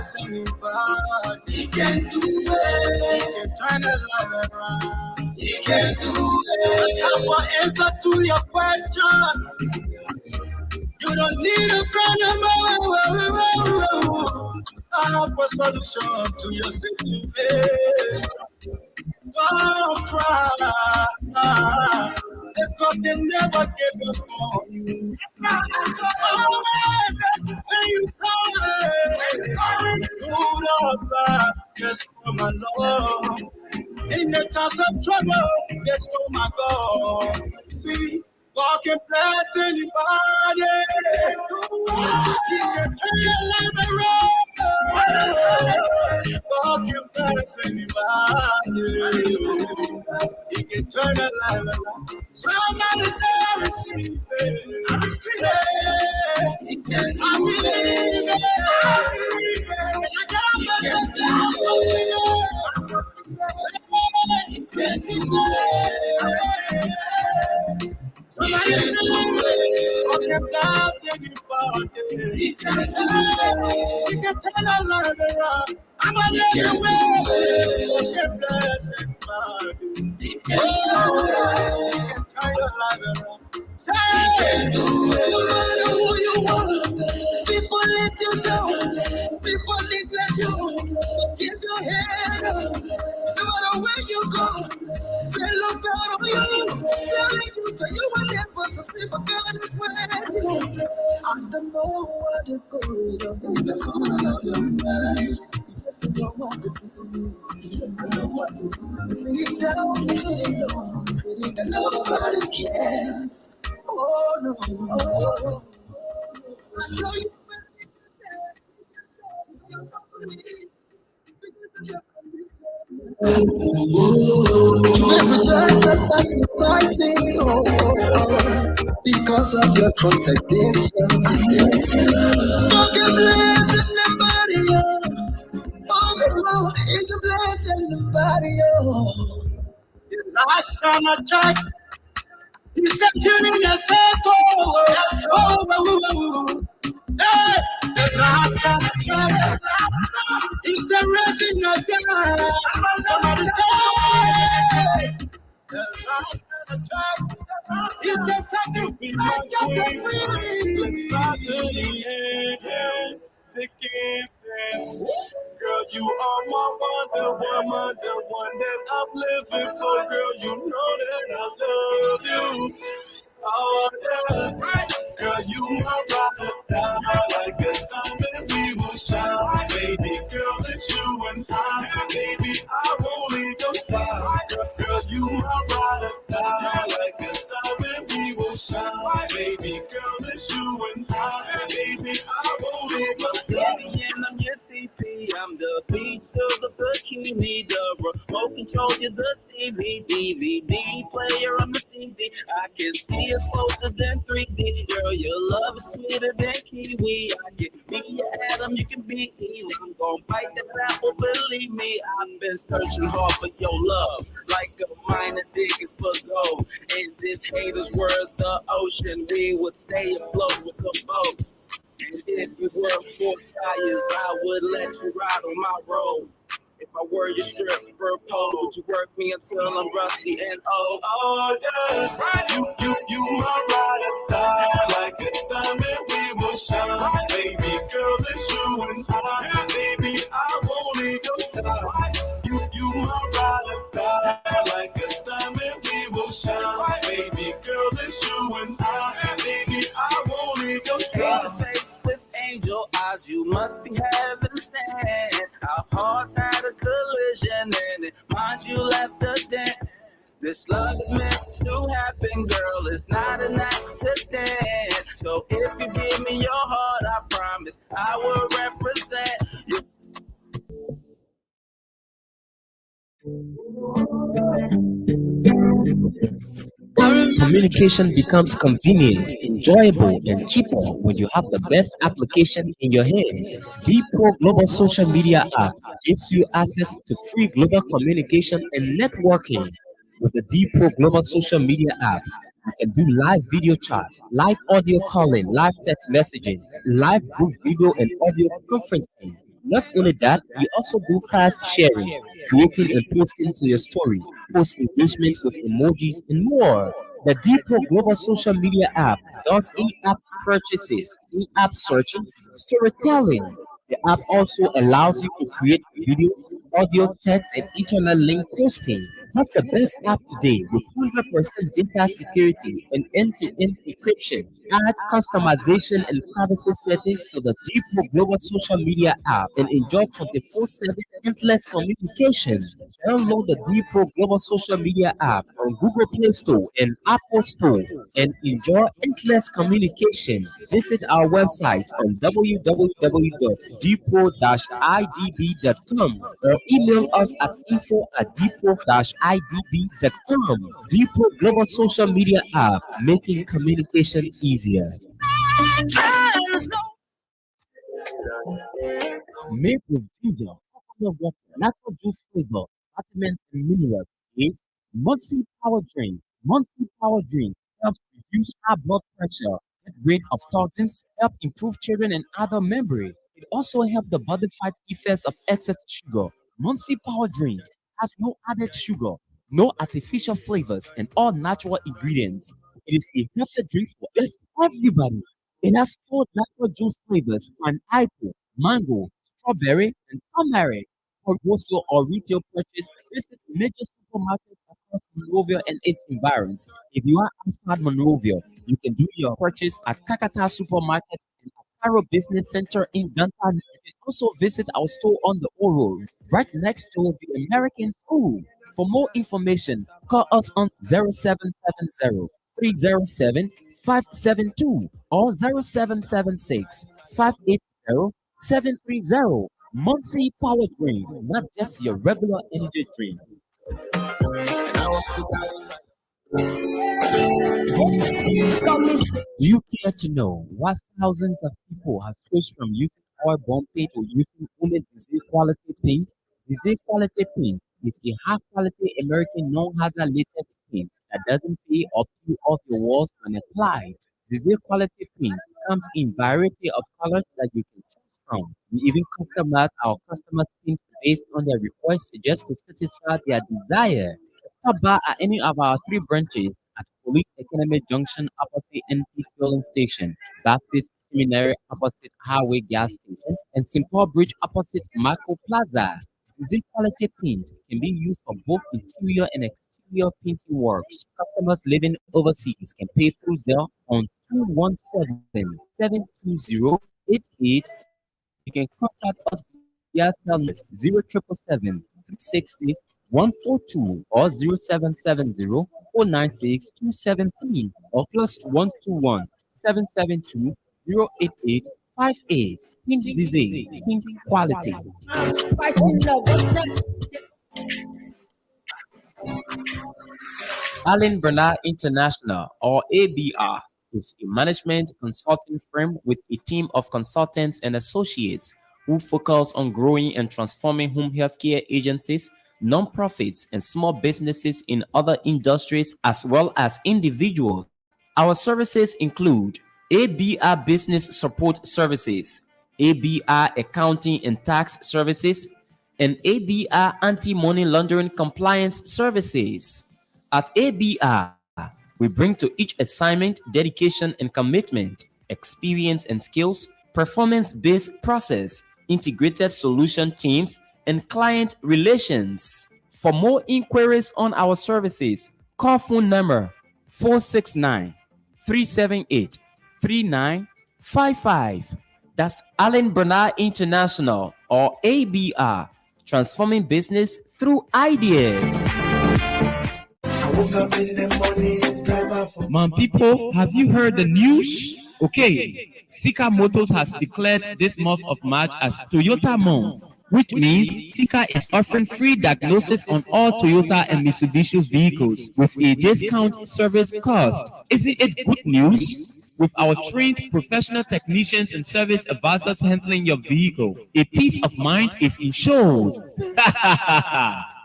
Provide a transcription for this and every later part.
bless anybody. He can do it. He can turn the life around. He can do it. I have an answer to your question. You don't need a crown. I have a solution to your situation. Don't cry. This God can never give up on you. Always when you call it, good or bad, just for my Lord. In the times of trouble, just for my God. See, God can bless anybody. He can turn your life around. God can bless anybody. He can turn your life around. Somebody say I receive it. Yeah, he can. I believe it. And I got my testimony. Somebody can do it. Somebody can do it. God can bless anybody. He can do it. He can turn your life around. I'm a little way. God can bless anybody. He can do it. He can turn your life around. He can do it. No matter who you want, people let you down. People neglect you. Keep your head up. No matter where you go, say look out on you. Telling you so you will never succeed, but God is with you. I don't know what is going on in the corner of your mind. You just don't know what to do. You just don't know what to do. You don't know, and nobody cares. Oh no, oh, I know you. Rejected by society, because of your cross addiction. God can bless anybody, oh, He can bless anybody, oh. The last time I checked, He said, "Get in your circle." Hey, the last time I checked, He said, "Raising your dead." Somebody say, the last time I checked, He said, "Something be like your free." Let's start to the end. Girl, you are my wonder woman, the one that I'm living for. Girl, you know that I love you. Oh, yeah. Girl, you my ride, like a diamond we will shine. Baby girl, it's you and I. Baby, I won't leave your side. Girl, you my ride, like a diamond we will shine. Baby girl, it's you and I. Baby, I won't leave your side. And I'm your TP, I'm the beach of the bikini, the remote control, you're the TV, DVD player, I'm the CD. I can see it's closer than 3D. Girl, your love is sweeter than kiwi. I can be your Adam, you can be Eve. I'm gonna bite that apple, believe me. I've been searching hard for your love, like a miner digging for gold. And this hater's worth the ocean, we would stay afloat with the boats. And if you were 4 tires, I would let you ride on my road. If I were your stripper pole, would you work me until I'm rusty and old? Oh yeah, you my ride or die. Like a diamond we will shine. Baby girl, it's you and I. Baby, I won't leave your side. You my ride or die. Like a diamond we will shine. Baby girl, it's you and I. Baby, I won't leave your side. Angel eyes, you must be heaven sent. Our hearts had a collision and it mind you left the dent. This love is meant to happen, girl, it's not an accident. So if you give me your heart, I promise I will represent you. Communication becomes convenient, enjoyable, and cheaper when you have the best application in your hand. The Pro Global Social Media app gives you access to free global communication and networking. With the D Pro Global Social Media app, you can do live video chat, live audio calling, live text messaging, live group video and audio conferencing, Not only that, we also do fast sharing, creating and posting to your story, post engagement with emojis, and more. The Depot Global Social Media app does in-app purchases, in-app searching, storytelling. The app also allows you to create video, audio, text, and internet link posting. That's the best app today with 100% data security and end-to-end encryption. Add customization and privacy settings to the Depot Global Social Media app and enjoy 24/7 endless communication. Download the Depot Global Social Media app on Google Play Store and Apple Store and enjoy endless communication. Visit our website on www.depot-idb.com or email us at info@depot-idb.com. Depot Global Social Media app, making communication easier. Made with ginger, coconut water, natural juice flavor, vitamins and minerals is Muncie Power Drink. Muncie Power Drink helps reduce high blood pressure, get rid of toxins, help improve children and adult memory. It also helps the body fight effects of excess sugar. Muncie Power Drink has no added sugar, no artificial flavors, and all natural ingredients. It is a healthy drink for us, everybody. It has four natural juice flavors: pineapple, mango, strawberry, and turmeric. For wholesale or retail purchase, visit major supermarkets across Monrovia and its environs. If you are outside Monrovia, you can do your purchase at Kakata Supermarket and Taro Business Center in Downtown. You can also visit our store on the O Road, right next to the American School. For more information, call us on 0770 307 572 or 0776 580 730. Muncie Power Drink, not just your regular energy drink. Do you care to know why thousands of people have switched from using oil-bomb paint to using only Zizé quality paint? Zizé quality paint is a high-quality American non-hazard latex paint that doesn't peel or peel off your walls when applied. Zizé quality paint comes in variety of colors that you can choose from. We even customize our customers' paint based on their request just to satisfy their desire. Stop by at any of our three branches at Police Academy Junction opposite NP Fueling Station, Baptist Seminary opposite Highway Gas Station, and St. Paul Bridge opposite Marco Plaza. Zizzy quality paint can be used for both interior and exterior painting works. Customers living overseas can pay through Zelle on 217-720-8888. You can contact us via cell numbers 0777 366 142 or 0770 496 273 or plus 121 772 08858. Think Zizi, think quality. Allen Bernard International, or ABR, is a management consulting firm with a team of consultants and associates who focus on growing and transforming home healthcare agencies, nonprofits, and small businesses in other industries as well as individuals. Our services include ABR Business Support Services, ABR Accounting and Tax Services, and ABR Anti-Money Laundering Compliance Services. At ABR, we bring to each assignment dedication and commitment, experience and skills, performance-based process, integrated solution teams, and client relations. For more inquiries on our services, call phone number 469 378 3955. That's Allen Bernard International, or ABR, transforming business through ideas. Man, people, have you heard the news? Okay, Sika Motors has declared this month of March as Toyota Month, which means Sika is offering free diagnosis on all Toyota and Mitsubishi vehicles with a discount service cost. Isn't it good news? With our trained professional technicians and service advisors handling your vehicle, a peace of mind is ensured.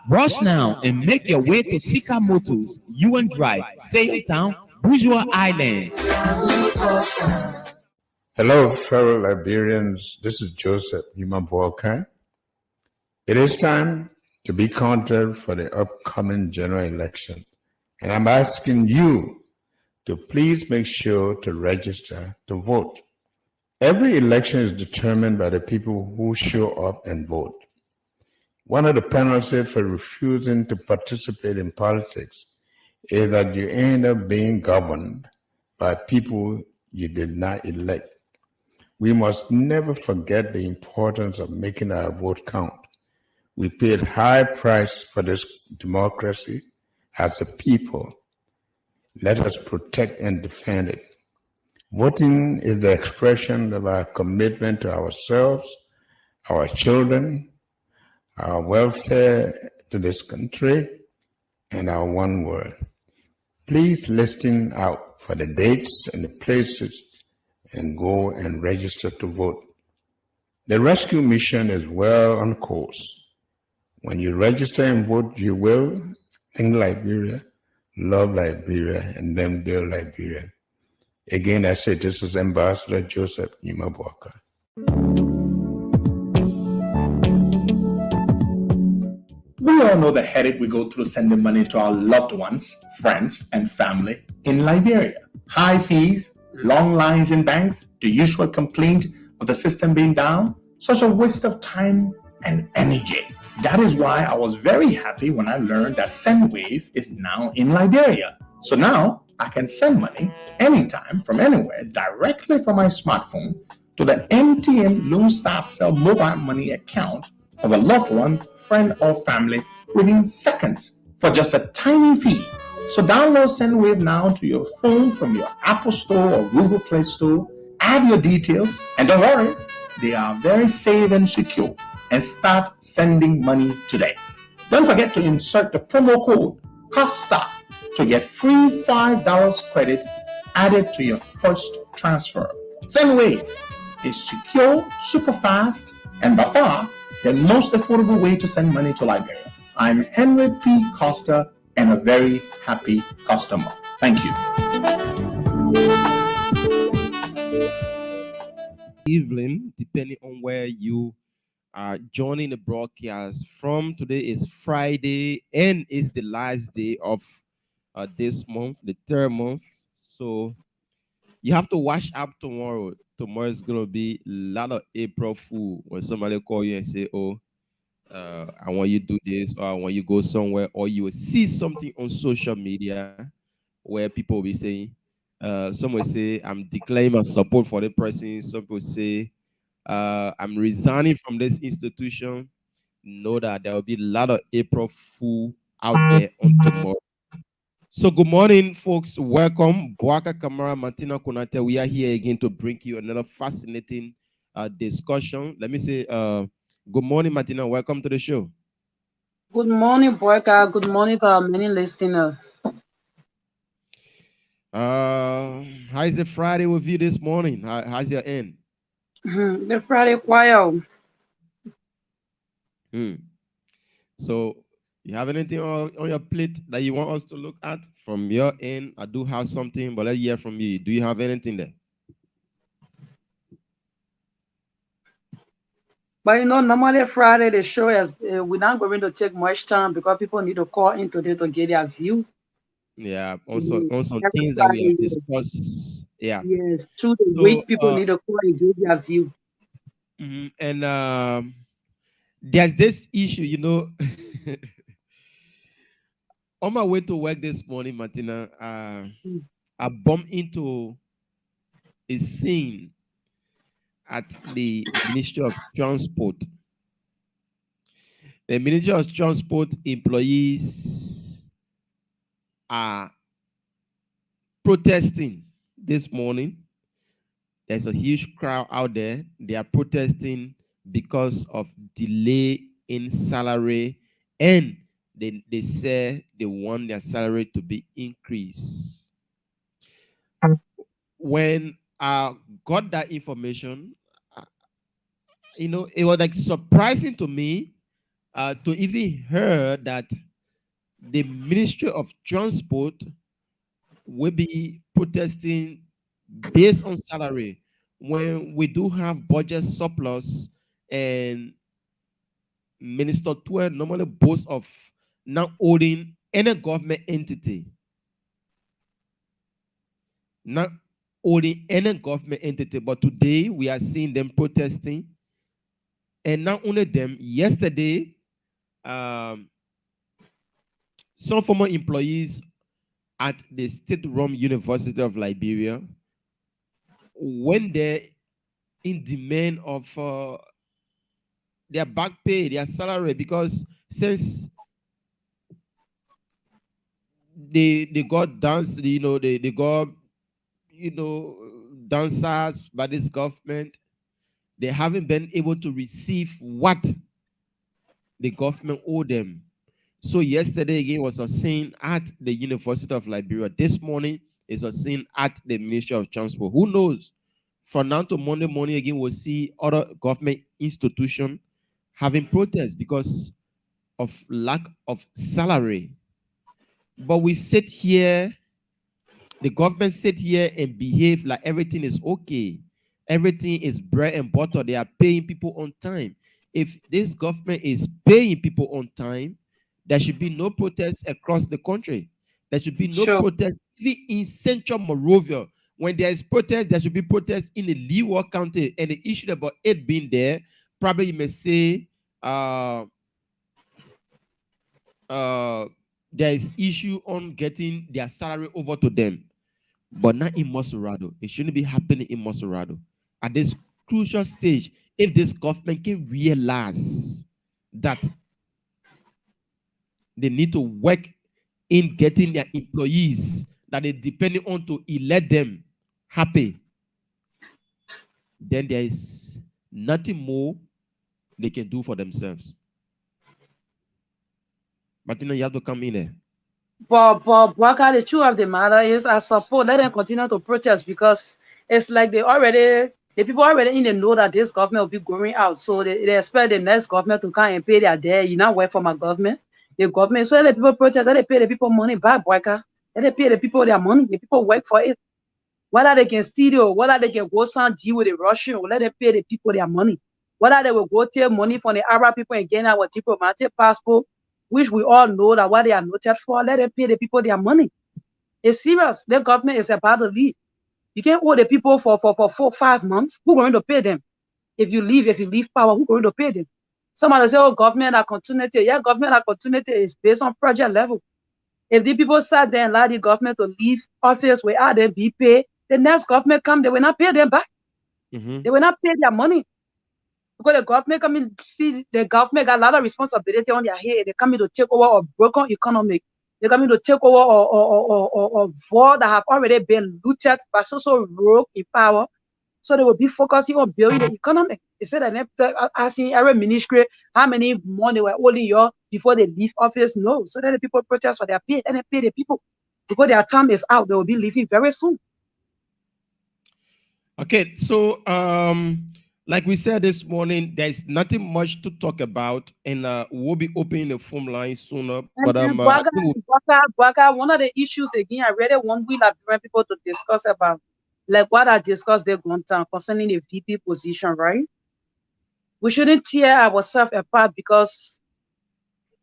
Rush now and make your way to Sika Motors, UN Drive, Town, Bourgeois Island. Hello, fellow Liberians. This is Joseph Yumabuoka. It is time to be counted for the upcoming general election, and I'm asking you to please make sure to register to vote. Every election is determined by the people who show up and vote. One of the penalties for refusing to participate in politics is that you end up being governed by people you did not elect. We must never forget the importance of making our vote count. We paid high price for this democracy as a people. Let us protect and defend it. Voting is the expression of our commitment to ourselves, our children, our welfare to this country, and our one world. Please listen out for the dates and the places and go and register to vote. The rescue mission is well on course. When you register and vote, you will think Liberia, love Liberia, and then build Liberia. Again, I say this is Ambassador Joseph Yumabuoka. We all know the headache we go through sending money to our loved ones, friends, and family in Liberia. High fees, long lines in banks, the usual complaint of the system being down, such a waste of time and energy. That is why I was very happy when I learned that SendWave is now in Liberia. So now I can send money anytime from anywhere directly from my smartphone to the MTN Lone Star Cell mobile money account of a loved one, friend, or family within seconds for just a tiny fee. So download SendWave now to your phone from your Apple Store or Google Play Store. Add your details, and don't worry, they are very safe and secure. And start sending money today. Don't forget to insert the promo code COSTA to get free $5 credit added to your first transfer. SendWave is secure, super fast, and by far the most affordable way to send money to Liberia. I'm Henry P. Costa and a very happy customer. Thank you. Evening, depending on where you are joining the broadcast from. Today is Friday and it's the last day of this month, the third month. So you have to watch up tomorrow. Tomorrow is gonna be a lot of April Fool when somebody call you and say, "Oh, I want you to do this," or "I want you to go somewhere," or you will see something on social media where people will be saying, some will say, "I'm declaring my support for the person." Some people say, "I'm resigning from this institution." Know that there will be a lot of April Fool out there on tomorrow. So good morning, folks. Welcome. Boaka Kamara, Martina Konate. We are here again to bring you another fascinating discussion. Let me say good morning, Martina. Welcome to the show. Good morning, Boyka. Good morning to our many listeners. How is the Friday with you this morning? How's your end? The Friday choir. So you have anything on your plate that you want us to look at from your end? I do have something, but let's hear from you. Do you have anything there? But normally Friday the show is we're not going to take much time because people need to call in today to get their view. Yeah, also on some Every things that we have Friday, discussed. Yeah. yes, through the So, week people need to call and give their view. And there's this issue, on my way to work this morning, Martina, I bumped into a scene at the Ministry of Transport. The Ministry of Transport employees are protesting this morning. There's a huge crowd out there. They are protesting because of delay in salary, and they say they want their salary to be increased. When I got that information, it was like surprising to me to even hear that the Ministry of Transport will be protesting based on salary. when we do have budget surplus, and Minister Tuer normally boasts of not owning any government entity, not owning any government entity, but today we are seeing them protesting. And not only them, yesterday, some former employees at the State-run University of Liberia went there in demand of their back pay, their salary, because since they got dance, they got dancers by this government, they haven't been able to receive what the government owed them. So yesterday again was a scene at the University of Liberia. This morning is a scene at the Ministry of Transport. Who knows? From now to Monday morning again, we'll see other government institutions having protests because of lack of salary. But we sit here, the government sit here and behave like everything is okay. Everything is bread and butter. They are paying people on time. If this government is paying people on time, there should be no protests across the country. There should be no protests even in Central Monrovia. When there is protest, there should be protests in the Leeward County. And the issue about it being there, probably you may say there is issue on getting their salary over to them, but not in Mosorado. It shouldn't be happening in Mosorado. At this crucial stage, if this government can realize that they need to work in getting their employees that they're depending on to elect them happy, then there is nothing more they can do for themselves. Martina, you have to come in there. But Waka, the truth of the matter is, I support let them continue to protest because it's like the people already in the know that this government will be going out, so they expect the next government to come and pay their debt. You not work for my government, the government. So let the people protest, let they pay the people money back, Waka. Let they pay the people their money. The people work for it. Whether they can steal, whether they can go some deal with the Russian, or let them pay the people their money. Whether they will go take money from the Arab people and gain our diplomatic passport, which we all know that what they are noted for, let them pay the people their money. It's serious. The government is about to leave. You can't owe the people for 4-5 months. Who's going to pay them? If you leave power, who's going to pay them? Somebody say, oh, government opportunity. Yeah, government opportunity is based on project level. If the people sat there and allow the government to leave office without them be paid, the next government come, they will not pay them back. They will not pay their money. Because the government come in, see, the government got a lot of responsibility on their head. They come in to take over a broken economy. They come in to take over a war that have already been looted by social rogue in power. So they will be focusing on building the economy. They said that asking every ministry how many money were owing you before they leave office. No. So then the people protest for their pay. And they pay the people. Because their time is out. They will be leaving very soon. Okay, so like we said this morning, there's nothing much to talk about, and we'll be opening the phone line sooner. But Bwaka, one of the issues again, I really want we Liberian people to discuss about, like what I discussed there one time concerning the VP position, right? We shouldn't tear ourselves apart because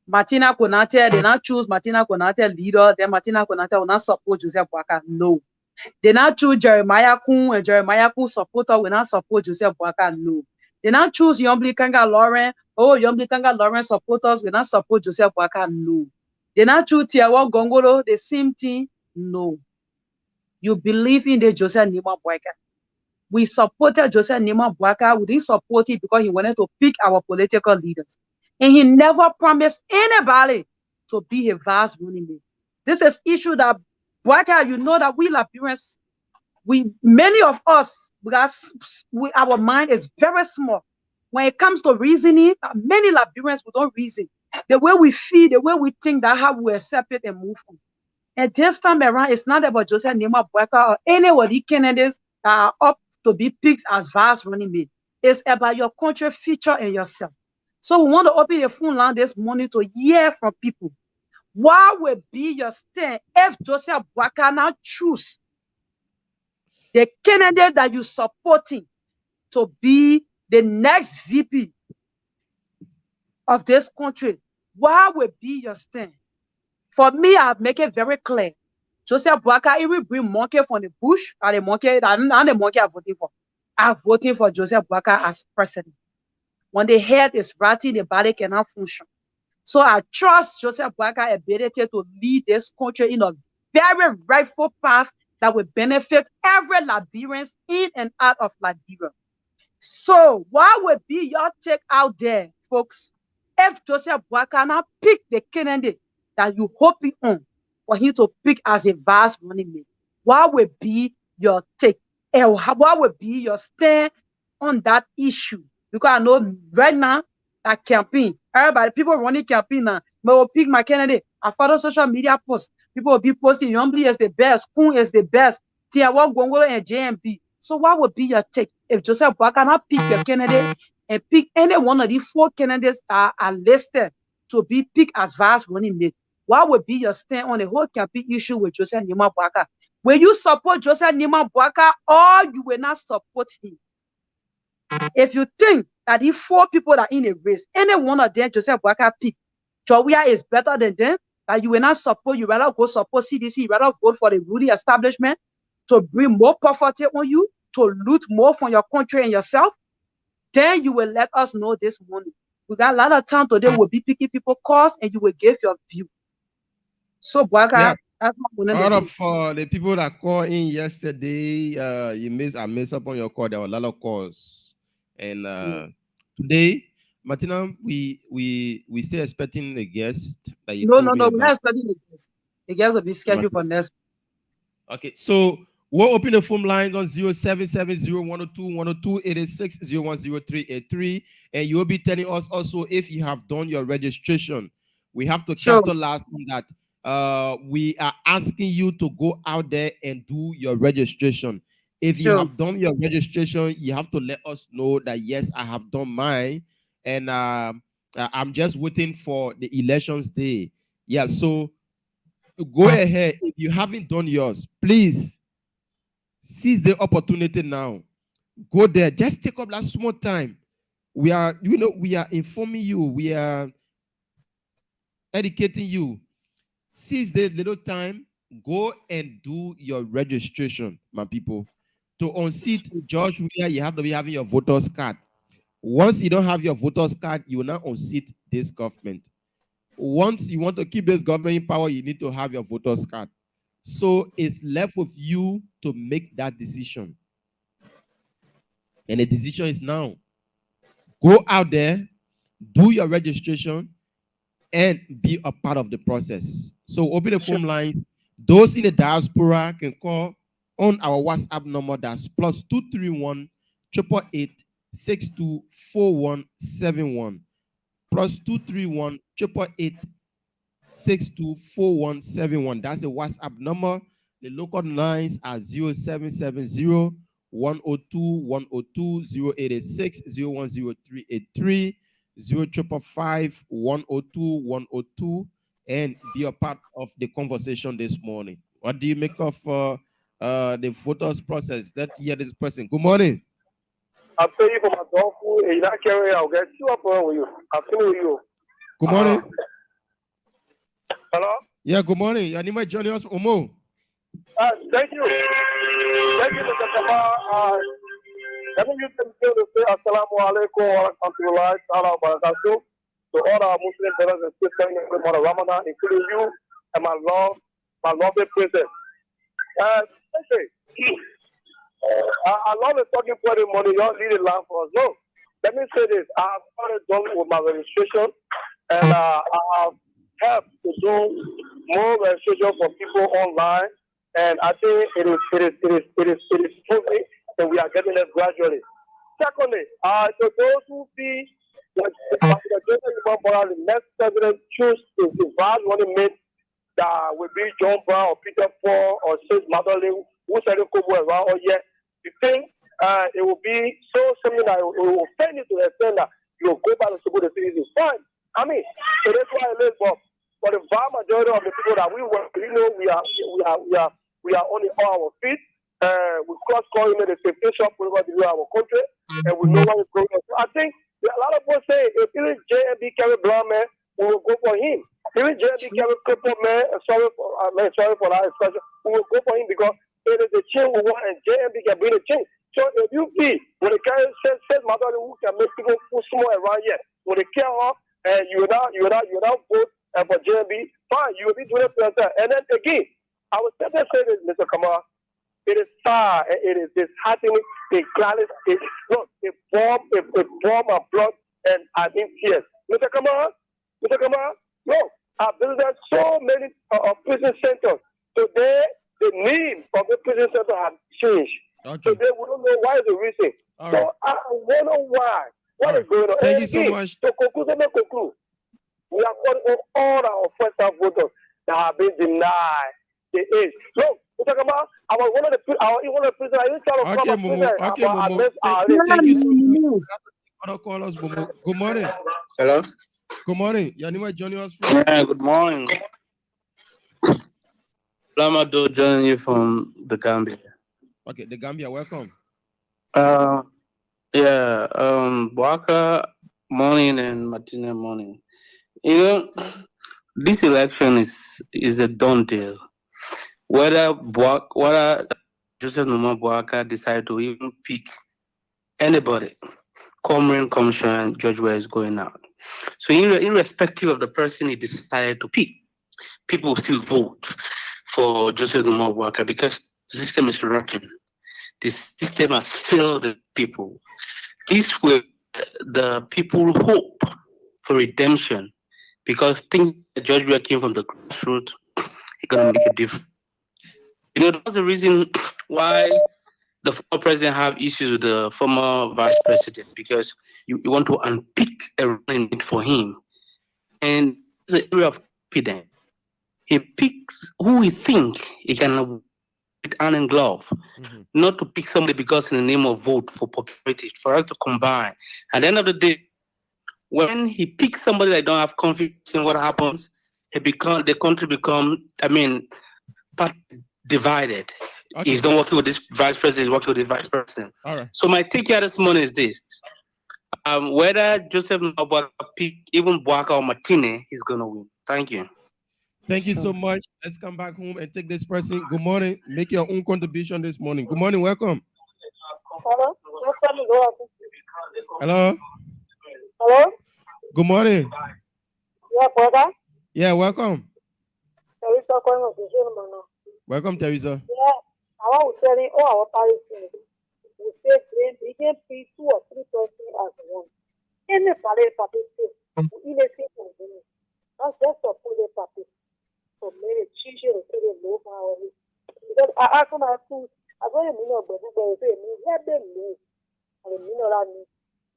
Martina Konate, they not choose Martina Konate leader, then Martina Konate will not support Joseph Bwaka. No. They not choose Jeremiah Kun and Jeremiah Kun supporter will not support Joseph Bwaka. No. They not choose Yombli Kanga Lauren. Oh, Yombli Kanga Lauren supporters will not support Joseph Bwaka. No. They not choose Tiawa Gongolo, the same thing. No. You believe in the Joseph Nima Bwaka. We supported Joseph Nima Bwaka. We didn't support it because he wanted to pick our political leaders. And he never promised anybody to be a vice running mate. This is issue that Bwaka, you know that we Liberians, many of us, because our mind is very small. When it comes to reasoning, many Liberians we don't reason. The way we feel, the way we think, that how we accept it and move on. And this time around, it's not about Joseph Nima Bwaka or any of the candidates that are up to be picked as vice running mate. It's about your country, future, and yourself. So we want to open the phone line this morning to hear from people. What will be your stand if Joseph Bwaka now choose the candidate that you supporting to be the next VP of this country, what will be your stand? For me, I make it very clear. Joseph Boakai, he will bring monkey from the bush, and the monkey, and the monkey I'm voting for. I'm voting for Joseph Boakai as president. When the head is rotting, the body cannot function. So I trust Joseph Boakai's ability to lead this country in a very rightful path that will benefit every Liberian in and out of Liberia. So what would be your take out there, folks? If Joseph Boakai now pick the candidate that you hoping on for him to pick as a vice running mate, what would be your take? And what would be your stand on that issue? Because I know right now that campaign, everybody, people running campaign now, will pick my candidate. I follow social media posts. People will be posting, Yombly is the best, Kun is the best, Tiawa Gongolo and JMB. So what would be your take if Joseph Boakai not pick your candidate and pick any one of the 4 candidates that are listed to be picked as vice running mate? What would be your stand on the whole campaign issue with Joseph Nima Boakai? Will you support Joseph Nima Boakai or you will not support him? If you think that the 4 people that are in a race, any one of them Joseph Boakai pick, Jowia is better than them, that you will not support, you rather go support CDC, you rather vote for the ruling establishment to bring more poverty on you, to loot more from your country and yourself, then you will let us know this morning. We got a lot of time today. We'll be picking people calls and you will give your view. So, Boakai, that's what out of the people that called in yesterday, I missed up on your call. There were a lot of calls, and today, Martina, we still expecting the guest that you. No, we're not expecting the guest. The guest will be scheduled for next. Okay, so we'll open the phone lines on 0770-102-102-86-010383, and you'll be telling us also if you have done your registration. We have to capitalize on that. We are asking you to go out there and do your registration. If you have done your registration, you have to let us know that, yes, I have done mine, and I'm just waiting for the elections day. Yeah, so go ahead. If you haven't done yours, please seize the opportunity now. Go there. Just take up that small time. We are informing you. We are educating you. Seize the little time. Go and do your registration, my people. To unseat George Weah, you have to be having your voter's card. Once you don't have your voter's card, you will not unseat this government. Once you want to keep this government in power, you need to have your voter's card. So it's left with you to make that decision. And the decision is now. Go out there, do your registration, and be a part of the process. So open the phone lines. Those in the diaspora can call on our WhatsApp number. That's +231 888 624171. +231 888 624171. That's the WhatsApp number. The local lines are 0770 102 102 0886 010383 0555 102 102, and be a part of the conversation this morning. What do you make of the voters process? Let's hear this person. Good morning. I'm paying for my dog food and you're not carrying out. Get you up with you. I'm with you. Good morning. Hello? Yeah, good morning. Your name is Johnny Omo. Thank you. Thank you, Mr. Kamal. Let me use this to say Assalamu alaikum wa rahmatullahi wa barakatuh to all our Muslim brothers and sisters in the month of Ramadan, including you and my lovely princess. I love the talking point in money. Y'all need a line for us. No, let me say this. I have started done with my registration, and I have helped to do more registration for people online. And I think it is smoothly, and we are getting it gradually. Secondly, to those who see that the next president choose to divide money made that will be John Brown or Peter Paul or Sis Madeline, who said it could go around or yet. You think it will be so something that it will offend you to the extent that you will go back to school to see this is fine. I mean, so that's why I live, but for the vast majority of the people that we work, we know we are on our feet, we cross-calling the safety shop over our country, and we know what is going on. So I think a lot of people say if even JMB carry blind man, we will go for him. Even JMB carry crippled man, sorry for that expression, we will go for him because it is a change we want, and JMB can bring a change. So if you see when the carry says mother who can make people put small around here, when they care off and you not vote for JMB, fine, you will be doing it. And then again, I was just say this, Mr. Kamara. It is sad and it is disheartening. It gladness, it bomb of blood and I think tears. Mr. Kamara, look, I've visited so many prison centers. Today, the name of the prison center has changed. Okay. Today, we don't know why the reason. All so right. I wonder why. What is going on? Thank you so much. To conclude, we are calling on all our first-time voters that have been denied the age. Look, we're talking about one of the prisoners. I didn't try to Okay, Momo. Thank you so much. Other callers, Momo. Good morning. Hello. Good morning. Your name is joining us from? Yeah, good morning. Lamado joining you from the Gambia. Okay, the Gambia, welcome. Boaka morning and Martina morning. You know, this election is a done deal. Whether Joseph Numa Boaka decide to even pick anybody, come rain, come shine, judge where is going out. So irrespective of the person he decided to pick, people will still vote for Joseph Numa Boaka because the system is working. The system has failed the people. This will the people hope for redemption because think the judge came from the grassroots, he's gonna make a difference. You know, that's the reason why the former president have issues with the former vice president because you want to unpick a running mate for him. And it's an area of confidence. He picks who he think he can with hand and glove, not to pick somebody because in the name of vote for popularity, for us to combine. At the end of the day, when he picks somebody that don't have confidence in what happens, the country become, divided. Okay. He's not working with this vice president, he's working with the vice president. All right. So my take here this morning is this. Whether Joseph Nabwaka pick even Boaka or Martine, he's gonna win. Thank you. Thank you so much. Let's come back home and take this person. Good morning. Make your own contribution this morning. Good morning. Welcome. Hello. Hello. Hello. Good morning. Yeah, brother. Yeah, welcome. Teresa, welcome, Teresa. Yeah, I want to tell you all our parents. We say we can be 2 or 3 persons as one. In the party, we not just support the party. So maybe teaching to say the low power. Because I come out to, I go to the but they say, me help them low. And the mineral me.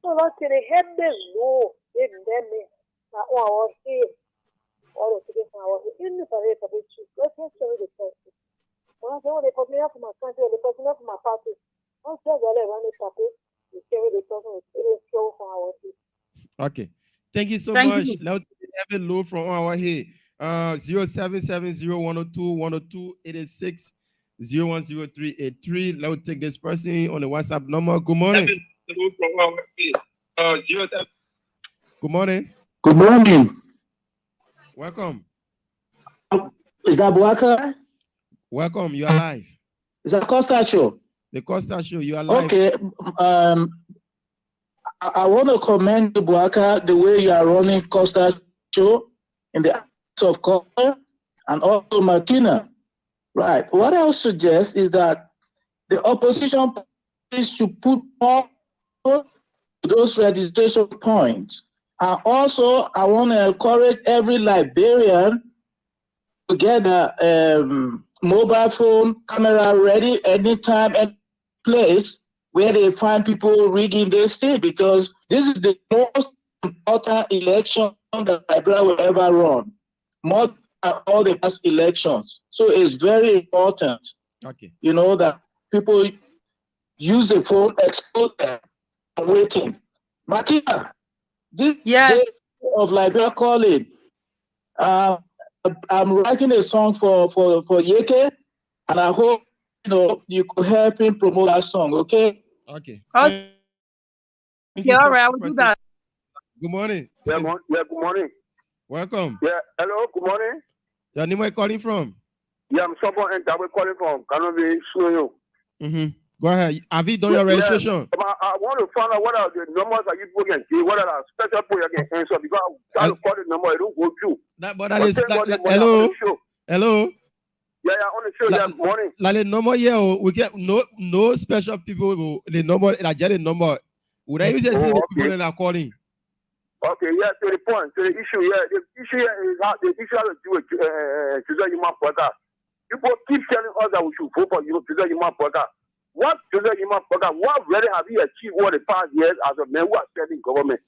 So not say they help them low. They me. Now, I was here. All the things I was in the parade of which let's just show the person. When I say, they put me up for my country, they put me up for my party. I'll tell you, run the party. You carry the person with show for our people. Okay. Thank you so much. Now, have a low from our here. 0770-102-102-86 010383. Let's take this person on the WhatsApp number. Good morning. Good morning. Good morning. Welcome. Is that Boaka? Welcome. You are live. Is that Costa Show? The Costa Show. You are live. Okay. I want to commend Boaka the way you are running Costa Show in the acts of color and also Martina. Right. What I would suggest is that the opposition parties should put more those registration points. And also, I want to encourage every Liberian to get a mobile phone camera ready anytime, any place where they find people rigging their state, because this is the most important election that Liberia will ever run, more than all the past elections. So it's very important, you know, that people use the phone, expose them, and waiting. Martina, this day of Liberia calling, I'm writing a song for Yeke, and I hope you could help him promote that song, okay? Okay. Okay, Thank you so all right, I will much, do that. Good morning. Yeah, good morning. Welcome. Yeah, hello, good morning. Your name where you calling from? Yeah, I'm someone and we're calling from Kanovi, Suyo. Go ahead. Have you done your registration? Yeah, I want to find out what are the numbers that you can give, what are the special people you can answer, because I'm trying to call the number, it don't go through. Hello? Hello? Yeah, on the show, yeah, morning. Like the number here, we get no special people, the number, like just the number. Would I use the people that are calling? Okay, yeah, to the point, to the issue, yeah, the issue here is how the issue has to do with Jose Yuma Poga. People keep telling us that we should vote for Jose Yuma Poga. What Jose Yuma Poga, what really have he achieved over the past years as a man who has served in government?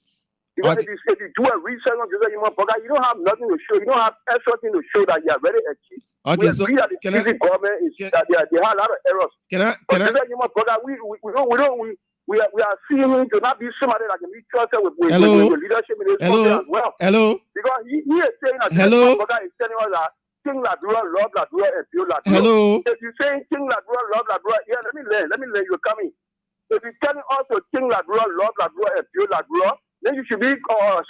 Because if you do a research on Jose Yuma Poga, you don't have nothing to show. You don't have anything to show that you have really achieved. Okay, so that the government is that they have a lot of errors. Jose Yuma Poga, we are seeing him to not be somebody that can be trusted with leadership in this country as well. Hello? Because he is saying that Jose Poga is telling us that King Ladura, love Ladura, and feel Ladura. Hello? If you're saying King Ladura, love Ladura, yeah, let me learn, you're coming. If you're telling us to King Ladura, love Ladura, and feel Ladura, then you should be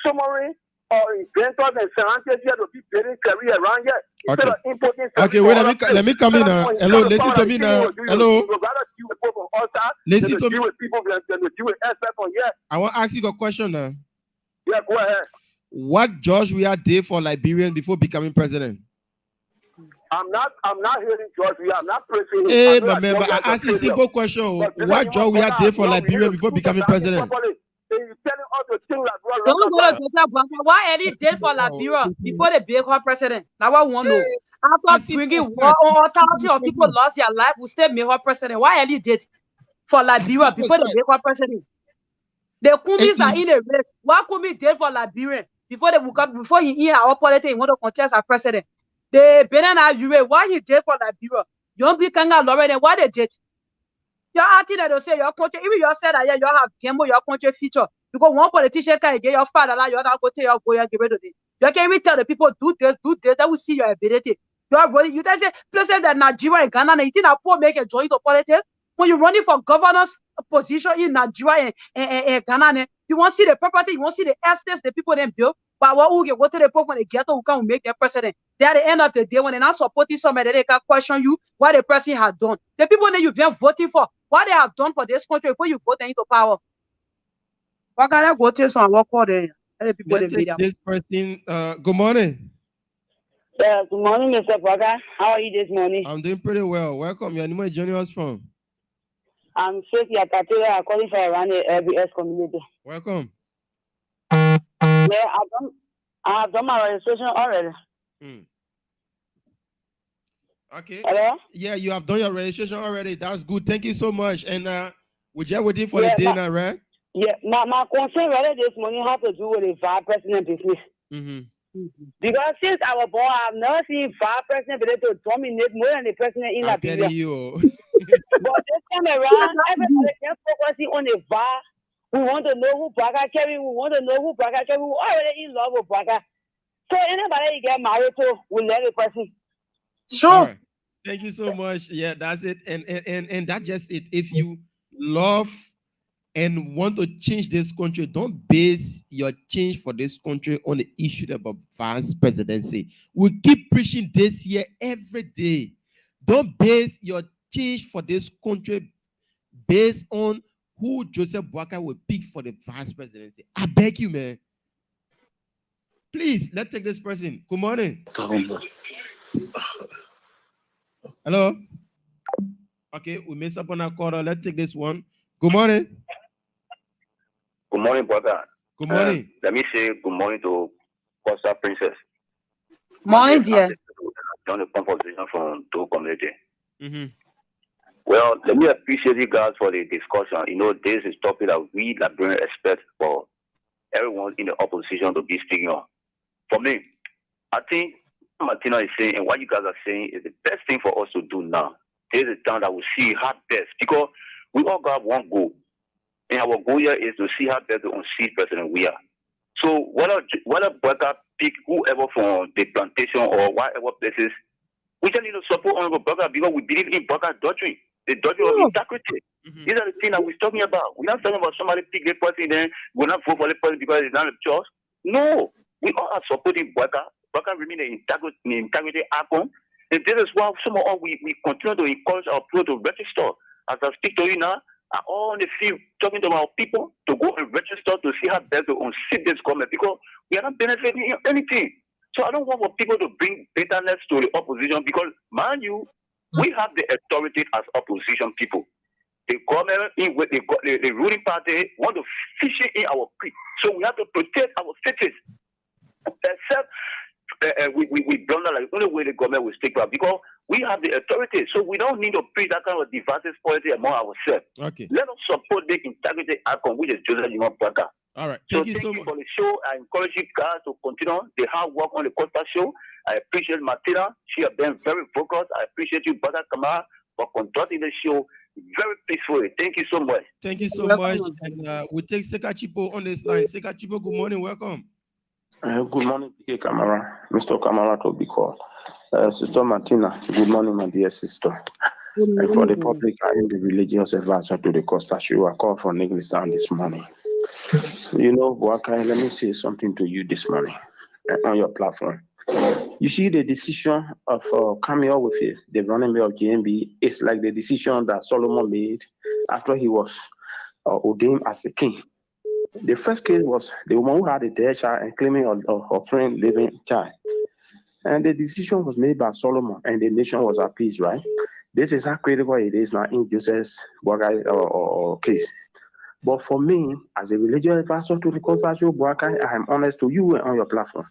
summary or inventors and scientists here to be building career around here. Instead of importing. Okay, wait, let me come in now. Hello, listen to me now. Hello. Listen to me. I want to ask you a question now. Yeah, go ahead. What George Weah did for Liberians before becoming president? I'm not hearing George Weah. I'm not praising him. Hey, my man, but I asked a simple question. What George Weah did for Liberians before becoming president? Don't go to Dr. Blanca. What Eddie did for Liberia before they became her president? Now I want to know. After bringing war or authority of people lost their life, we still make her president. What Eddie did for Liberia before they became her president? The Kumis are in a race. What Kumi did for Liberia before he in our politics, he want to contest as president? The Benin Ayure, what he did for Liberia? You don't be Kanga Lauren, what they did? You're acting that they say your country, even you said that you have Gambo, your country feature. Because one politician can get your father, like you're not going to go and give it to them. You can even tell the people, do this, that will see your ability. You are running, you say, places that Nigeria and Ghana, and you think that poor make a join to politics. When you're running for governor's position in Nigeria and Ghana, you won't see the property, you won't see the estates the people then build. But what will get go to the point when they get who can make their president? They at the end of the day, when they're not supporting somebody, they can question you what the person has done. The people that you've been voting for, what they have done for this country before you vote into power. What can I go to some work for there? This person, good morning. Yeah, good morning, Mr. Parker. How are you this morning? I'm doing pretty well. Welcome. Your name is joining us from? I'm Faith Yakatera. I'm calling from around the LBS community. Welcome. Yeah, I've done my registration already. Okay. Hello? Yeah, you have done your registration already. That's good. Thank you so much. And we're just waiting for the day now, right? Yeah, my concern really this morning has to do with the vice president business. Because since I was born, I've never seen vice president be able to dominate more than the president in Liberia. I'm telling you. But this time around, everybody is focusing on the vice. We want to know who Braga carry. We want to know who Braga carry. We already in love with Braga. So anybody you get married to, we let the person. Sure. Right. Thank you so much. Yeah, that's it. And that's just it. If you love and want to change this country, don't base your change for this country on the issue about vice presidency. We keep preaching this here every day. Don't base your change for this country based on who Joseph Boakai will pick for the vice presidency. I beg you, man. Please, let's take this person. Good morning. Hello? Okay, we messed up on our quarter. Let's take this one. Good morning. Good morning, brother. Good morning. Let me say good morning to Costa Princess. Morning, dear. Done a composition from two community. Well, let me appreciate you guys for the discussion. You know, this is a topic that we Liberians expect for everyone in the opposition to be speaking on. For me, I think Martina is saying, and what you guys are saying is the best thing for us to do now. This is the time that we see how best, because we all got one goal. And our goal here is to see how best to unseat President Weah. So whether Boakai pick whoever from the plantation or whatever places We just need to support Honorable Burger because we believe in Burger doctrine, the doctrine of integrity. These are the things that we're talking about. We're not talking about somebody pick the person, then we're not vote for the person because it's not a choice. No, we all are supporting Burger. Burger remain the integrity icon. And this is why some of us, we continue to encourage our people to register. As I speak to you now, I'm all in the field talking to our people to go and register to see how best to unseat this government because we are not benefiting anything. So I don't want for people to bring bitterness to the opposition because, mind you, we have the authority as opposition people. The government, the ruling party, want to fish it in our creek. So we have to protect our cities. Except we blunder like the only way the government will stick back because we have the authority. So we don't need to preach that kind of divisive policy among ourselves. Okay. Let us support the integrity outcome, which is Joseph Burger. All right. Thank you so much for the show. I encourage you guys to continue the hard work on the Costa Show. I appreciate Martina. She has been very focused. I appreciate you, Brother Kamara, for conducting the show very peacefully. Thank you so much. Thank you so much. And we take Seka Chipo on this line. Seka Chipo, good morning. Welcome. Good morning, PK Kamara. Mr. Kamara to be called. Sister Martina, good morning, my dear sister. And for the public, I am the religious advisor to the Costa Show. I called for Neglistan this morning. You know, Boakai, let me say something to you this morning on your platform. You see, the decision of coming up with it, the running mate of GMB, is like the decision that Solomon made after he was ordained as a king. The first case was the woman who had a dead child and claiming her friend living child. And the decision was made by Solomon and the nation was appeased, right? This is how critical it is now in Joseph's case. But for me, as a religious advisor to the Costa Show, I am honest to you and on your platform.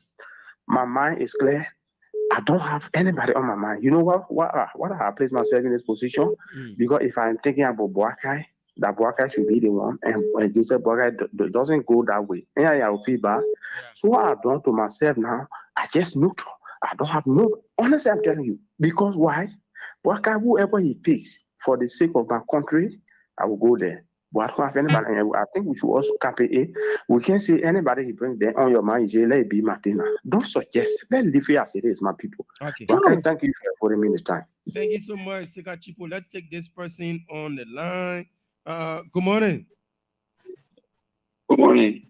My mind is clear. I don't have anybody on my mind. You know what I place myself in this position? Because if I'm thinking about Boakai, that Boakai should be the one, and Joseph Boakai doesn't go that way. And I will feel bad. So what I've done to myself now, I just neutral. I don't have no. Honestly, I'm telling you. Because why? Boakai, whoever he picks for the sake of my country, I will go there. But I don't have anybody. I think we should also cap it. We can say anybody he brings there on your mind, let it be Martina. Don't suggest. Let's leave it as it is, my people. Okay. Boakai, thank you for the minute time. Thank you so much, Seka Chipo. Let's take this person on the line. Good morning. Good morning.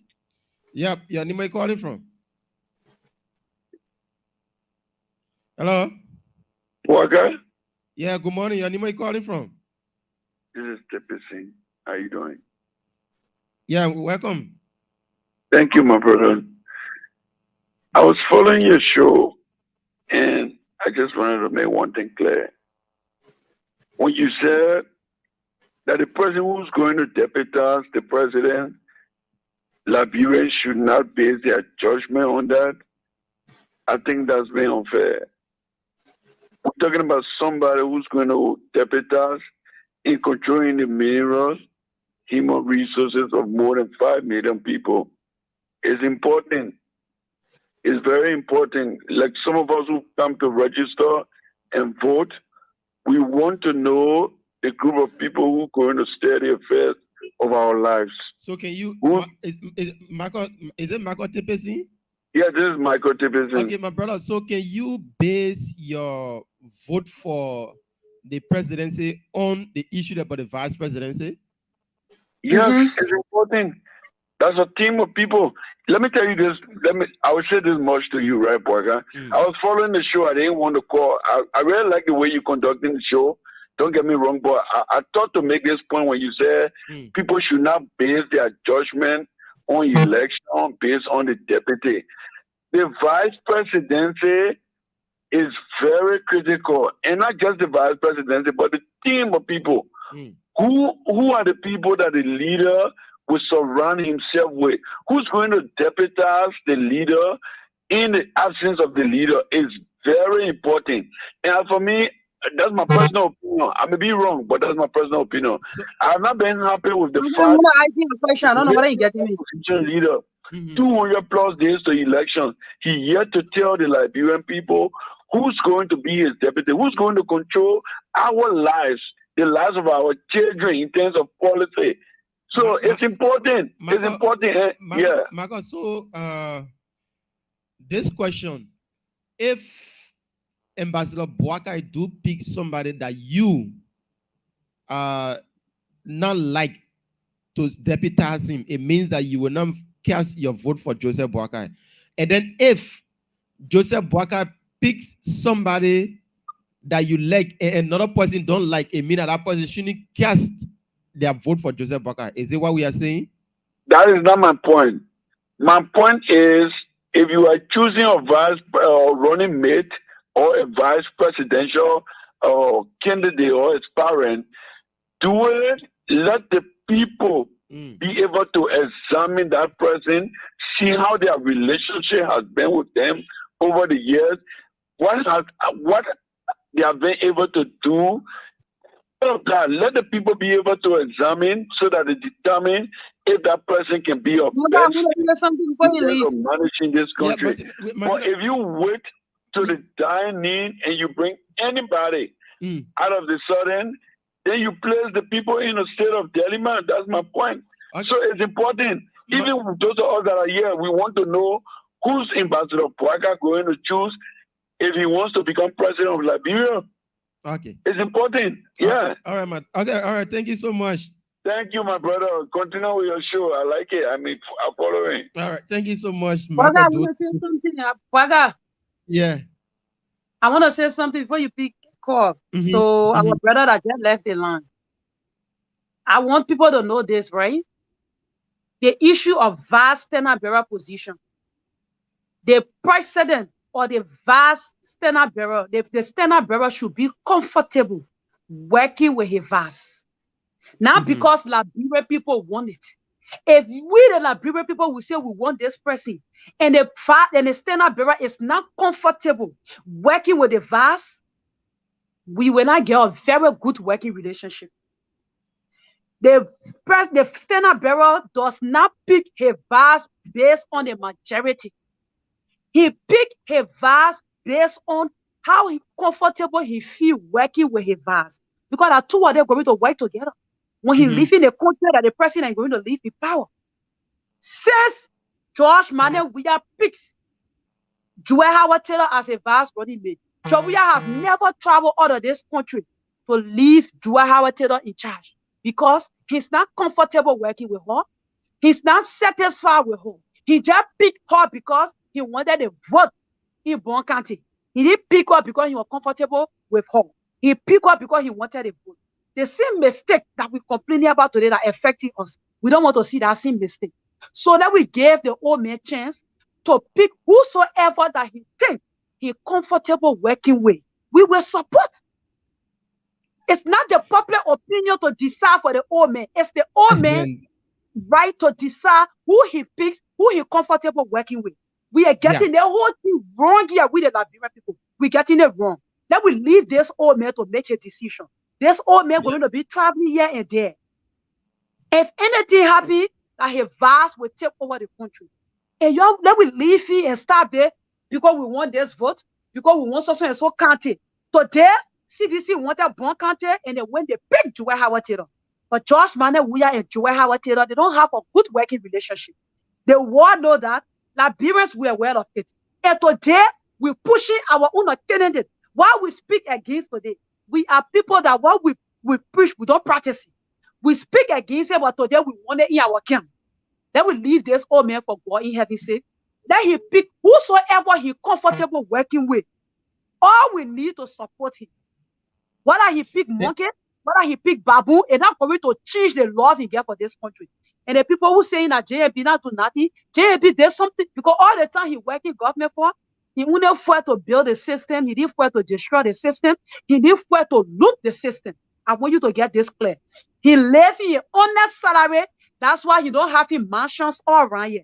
Yep. Yeah, where you calling from? Hello? What guy? Yeah, good morning. Where you calling from? This is Tepe Singh. How you doing? Yeah, welcome. Thank you, my brother. I was following your show, and I just wanted to make one thing clear. When you said that the person who's going to deputize the president, Liberians should not base their judgment on that, I think that's very unfair. We're talking about somebody who's going to deputize in controlling the minerals, human resources of more than 5 million people. It's important. It's very important. Like some of us who come to register and vote, we want to know the group of people who are going to steer the affairs of our lives. So can you, is it Michael Tepesi? Yeah, this is Michael Tepesi. Okay, my brother, so can you base your vote for the presidency on the issue about the vice presidency? Yes, it's important. That's a team of people. Let me tell you this. I will say this much to you, right, Boyga? I was following the show. I didn't want to call. I really like the way you're conducting the show. Don't get me wrong, but I thought to make this point when you said people should not base their judgment on election based on the deputy. The vice presidency is very critical, and not just the vice presidency, but the team of people. Who are the people that the leader will surround himself with? Who's going to deputize the leader in the absence of the leader is very important. And for me, that's my personal opinion. I may be wrong, but that's my personal opinion. I have not been happy with the fact I'm gonna ask you a question. I don't know whether you get me. Leader, 200 plus days to election. He yet to tell the Liberian people who's going to be his deputy, who's going to control our lives, the lives of our children in terms of policy. So it's important. It's important. Yeah. Marcus, so this question, if Ambassador Boakai do pick somebody that you not like to deputize him, it means that you will not cast your vote for Joseph Boakai. And then if Joseph Boakai picks somebody that you like and another person don't like, it means that person shouldn't cast their vote for Joseph Boakai. Is it what we are saying? That is not my point. My point is, if you are choosing a vice running mate or a vice presidential candidate or aspirant, do it. Let the people be able to examine that person, see how their relationship has been with them over the years, what they have been able to do. All of that, let the people be able to examine so that they determine if that person can be of best something before you leave. managing this country. Yeah, but if you wait to the dying need and you bring anybody out of the sudden, then you place the people in a state of dilemma. That's my point. Okay. So it's important. Even those of us that are here, we want to know who's Ambassador Boakai going to choose if he wants to become president of Liberia. Okay. It's important. Yeah. All right, man. Okay, all right. Thank you so much. Thank you, my brother. Continue with your show. I like it. I'm following. All right. Thank you so much. Waga, I want to say something. Waga. Yeah. I want to say something before you pick call. So our brother that just left the line. I want people to know this, right? The issue of vast standard bearer position. The president or the vast standard bearer, the standard bearer should be comfortable working with a vast. Not because Liberian people want it. If we, the Liberian people, will say we want this person, and the standard bearer is not comfortable working with the vast, we will not get a very good working relationship. The standard bearer does not pick his vast based on the majority. He picked his vast based on how comfortable he feels working with his vast. Because the two of them are going to work together. When he leaves in the country that the president is going to leave in power. Since George Manuel Weah picks Joel Howard Taylor as a vast running mate, George Weah have never traveled out of this country to leave Joel Howard Taylor in charge. Because he's not comfortable working with her. He's not satisfied with her. He just picked her because he wanted a vote in Bon County. He didn't pick her because he was comfortable with her. He picked her because he wanted a vote. The same mistake that we're complaining about today that affecting us, we don't want to see that same mistake. So that we gave the old man chance to pick whosoever that he thinks he's comfortable working with. We will support. It's not the popular opinion to decide for the old man. It's the old man right to decide who he picks, who he's comfortable working with. We are getting the whole thing wrong here with the Liberian people. We're getting it wrong. Then we leave this old man to make a decision. This old man going to be traveling here and there. If anything happens, that his vast will take over the country. And then we leave here and start there because we want this vote, because we want so county. Today, CDC wanted Bon County, and then when they picked Joel Howard Taylor. But George Manuel Weah and Joel Howard Taylor, they don't have a good working relationship. The world know that. Liberians were aware of it. And today, we're pushing our own candidate. While we speak against today, we are people that what we preach, we don't practice it. We speak against it, but today we want it in our camp. Then we leave this old man for God in heaven say. Then he pick whosoever he comfortable working with. All we need to support him. Whether he pick monkey, whether he pick baboon, and not for it to change the love he get for this country. And the people who saying that JAB not do nothing, JAB does something because all the time he working government for, he only fought to build the system, he didn't fight to destroy the system, he didn't fight to loot the system. I want you to get this clear. He live in an honest salary, that's why he don't have his mansions all around here.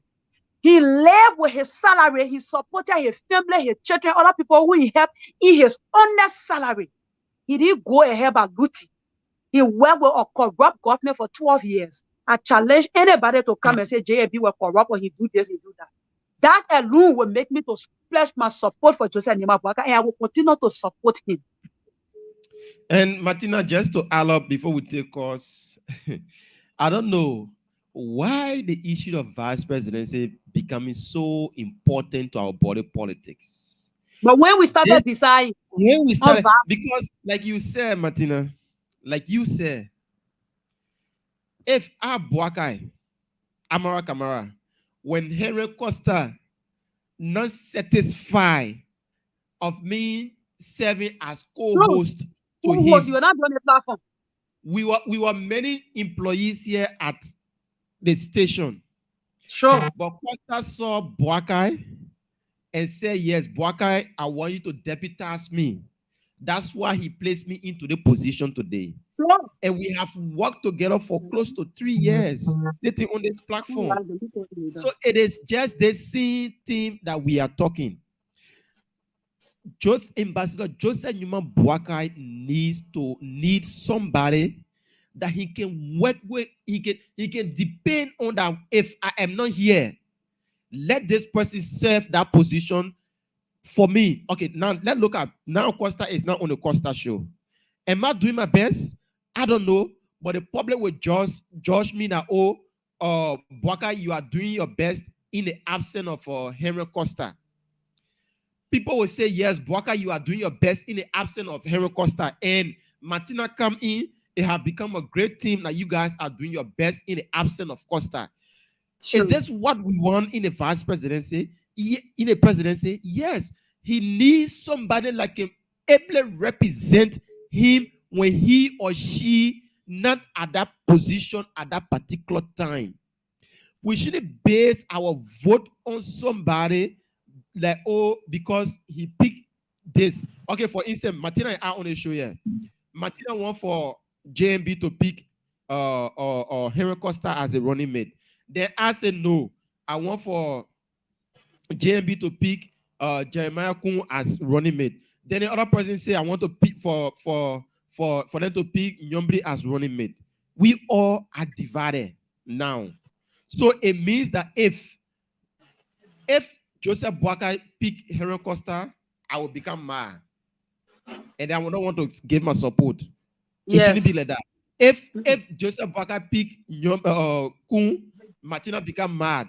He lived with his salary, he supported his family, his children, other people who he helped in his honest salary. He didn't go ahead by looting. He worked with a corrupt government for 12 years. I challenge anybody to come and say JAB was corrupt or he do this, he do that. That alone will make me to splash my support for Joseph Nima Boakai, and I will continue to support him. And Martina, just to add up before we take course, I don't know why the issue of vice presidency becoming so important to our body politics. But when we started deciding, when we started, because like you said, Martina, like you said, if our Boakai, Amara Kamara, when Henry Costa not satisfied of me serving as co-host to him, you were not on the platform. We were many employees here at the station. Sure. But Costa saw Boakai and said, yes, Boakai, I want you to deputize me. That's why he placed me into the position today. Sure. And we have worked together for close to 3 years, sitting on this platform. So it is just the same thing that we are talking. Ambassador Joseph Newman Boakai needs somebody that he can work with. He can depend on that. If I am not here, let this person serve that position for me. Okay, now let's look at now. Costa is not on the Costa Show. Am I doing my best? I don't know, but the public will judge me that, Boakai, you are doing your best in the absence of Henry Costa. People will say, yes, Boakai, you are doing your best in the absence of Henry Costa. And Martina come in, it has become a great team that you guys are doing your best in the absence of Costa. Sure. Is this what we want in a vice presidency? In a presidency? Yes. He needs somebody like him able to represent him when he or she not at that position at that particular time. We shouldn't base our vote on somebody like, because he picked this. Okay, for instance, Martina and I on the show here. Martina want for JMB to pick or Henry Costa as a running mate. Then I said no. I want for JMB to pick Jeremiah Kun as running mate. Then the other person say I want to pick for them to pick Nyombri as running mate. We all are divided now. So it means that if Joseph Boakai pick Henry Costa, I will become mad. And I would not want to give my support. It shouldn't be like that. If Joseph Boakai pick Kun, Martina become mad,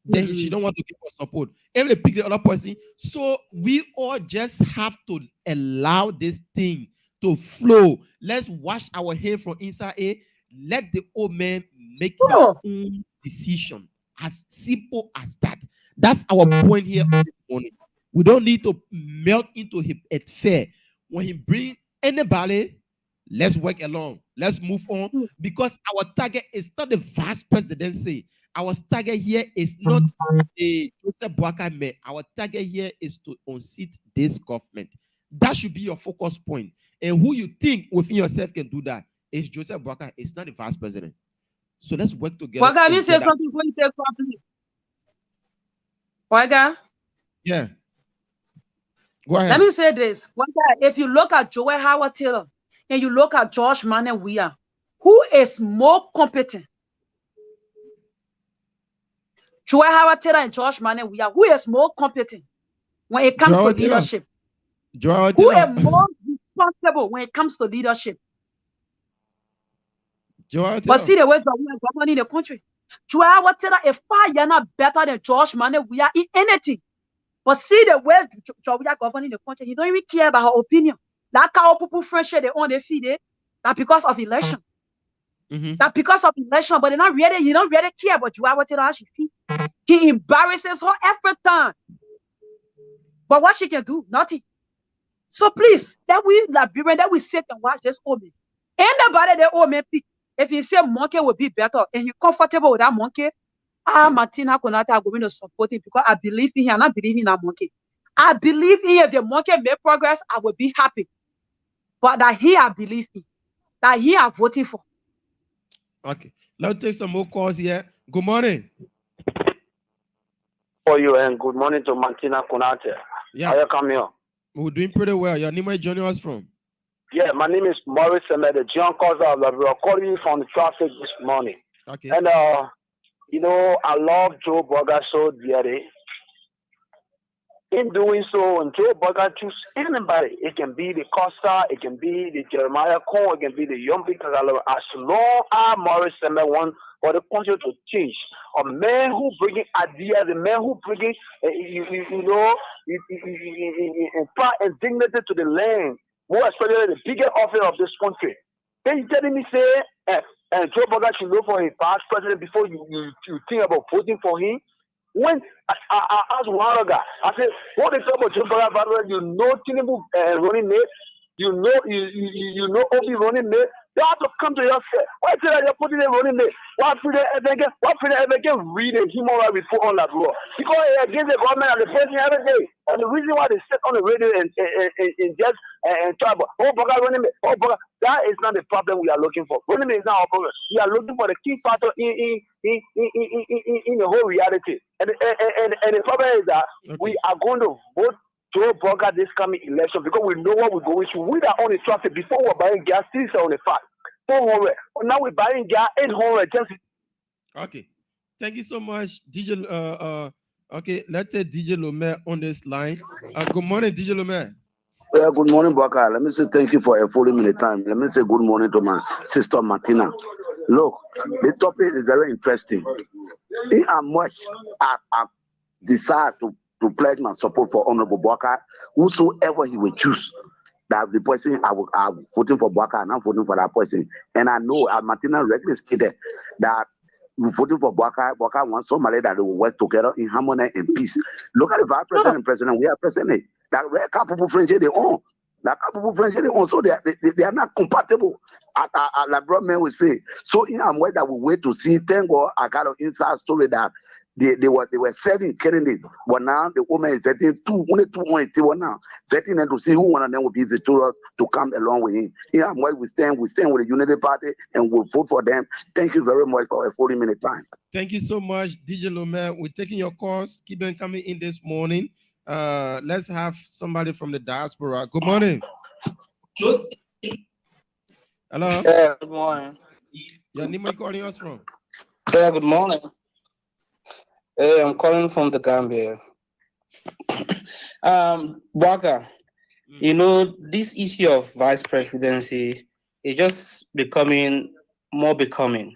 then she don't want to give us support. If they pick the other person, so we all just have to allow this thing to flow. Let's wash our hair from inside it. Let the old man make his own decision. As simple as that. That's our point here this morning. We don't need to melt into a fair. When he bring anybody, let's work along. Let's move on. Because our target is not the vice presidency. Our target here is not a Joseph Boakai man. Our target here is to unseat this government. That should be your focus point. And who you think within yourself can do that is Joseph Boakai. It's not the vice president. So let's work together. Boakai, you say something when you take company. Boakai? Yeah. Go ahead. Let me say this. Boakai, if you look at Joel Howard Taylor and you look at George Manuel Weah, who is more competent? Joel Howard Taylor and George Manuel Weah, who is more competent when it comes to leadership? Who is more responsible when it comes to leadership? But see the way we are governing the country. Joel Howard Taylor is far not better than George Manuel Weah in anything. But see the way we are governing the country, he don't even care about her opinion. That how people friendship they own their feed it. That because of election. That because of election, but he don't really care about Joel Howard Taylor how she feel. He embarrasses her every time. But what she can do? Nothing. So please, that we sit and watch this old man. Anybody that old man pick, if he say monkey will be better and he comfortable with that monkey, Martina Konate are going to support him because I believe in him and I believe in that monkey. I believe in if the monkey make progress, I will be happy. But that he I believe in, that he are voting for. Okay, let's take some more calls here. Good morning. For you and good morning to Martina Konate. Yeah. How you come here? We're doing pretty well. Your name is joining us from? Yeah, my name is Maurice Semede, John Cosa. We are calling you from the traffic this morning. Okay. And you know, I love Joe Boakai so dearly. In doing so, when Joe Boakai choose anybody, it can be the Costa, it can be the Jeremiah Kun, it can be the young people. As long as Maurice Semede want for the country to change. A man who bringing ideas, a man who bringing, power and dignity to the land, more especially the biggest office of this country. Then you telling me, say, and Joe Biden should look for his past president before you think about voting for him? When I asked one guy, I said, what is up with Joe Biden? You know Tinubu running mate, you know Obi running mate. They have to come to yourself. Why say that you're putting them running mate? Why should they ever get read a human rights report on that law? Because they're against the government and the president every day. And the reason why they sit on the radio and just talk about, oh, Boga running mate, oh, Boga, that is not the problem we are looking for. Running mate is not our problem. We are looking for the key factor in the whole reality. And the problem is that we are going to vote Joe Boga this coming election because we know what we're going through. We are on the traffic before we're buying gas, still on the fact. 400. Now we're buying gas 800. Okay. Thank you so much, DJ. Okay, let's take DJ Lomé on this line. Good morning, DJ Lomé. Yeah, good morning, Baka. Let me say thank you for affording me the time. Let me say good morning to my sister Martina. Look, the topic is very interesting. In how much I decide to pledge my support for Honorable Baka, whosoever he will choose, that the person I'm voting for Baka and I'm voting for that person. And I know Martina regularly stated that we're voting for Baka. Baka wants somebody that will work together in harmony and peace. Look at the vice president and president. We are president. That rare couple friendship they own. That couple friendship they own. So they are not compatible. Like brother will say. So in a way that we wait to see. Thank God I got an inside story that they were serving candidates, but now the woman is vetting only two now, vetting them to see who one of them will be victorious to come along with him. Yeah, we stand with the Unity Party and we'll vote for them. Thank you very much for a 40-minute time. Thank you so much, DJ Lomé. We're taking your calls. Keep them coming in this morning. Let's have somebody from the diaspora. Good morning. Hello. Yeah, good morning. Your name are you calling us from? Yeah, good morning. Hey, I'm calling from the Gambia. Baka, you know, this issue of vice presidency is just becoming more becoming.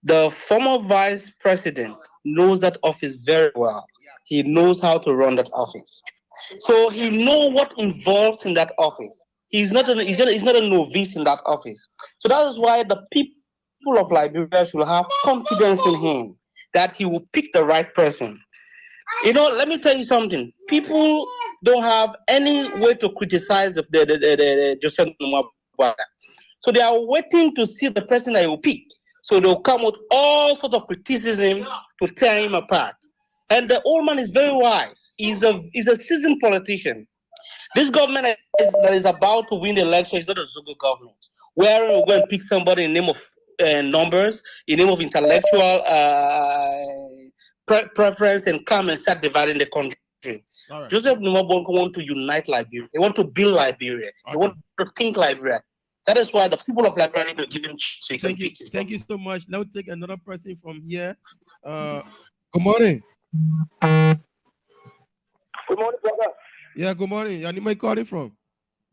The former vice president knows that office very well. He knows how to run that office. So he knows what involves in that office. He's not a novice in that office. So that is why the people of Liberia should have confidence in him that he will pick the right person. You know, let me tell you something. People don't have any way to criticize the Joseph Nwabwaka. So they are waiting to see the person that he will pick. So they'll come with all sorts of criticism to tear him apart. And the old man is very wise. He's a seasoned politician. This government that is about to win the election is not a Zogo government, where we're going to pick somebody in the name of numbers, in the name of intellectual preference, and come and start dividing the country. Right. Joseph Nwabwaka wants to unite Liberia. They want to build Liberia. Okay. They want to think Liberia. That is why the people of Liberia need to give him chance. Thank you. Thank you so much. Now take another person from here. Good morning. Good morning, brother. Yeah, good morning. Your name are you calling from?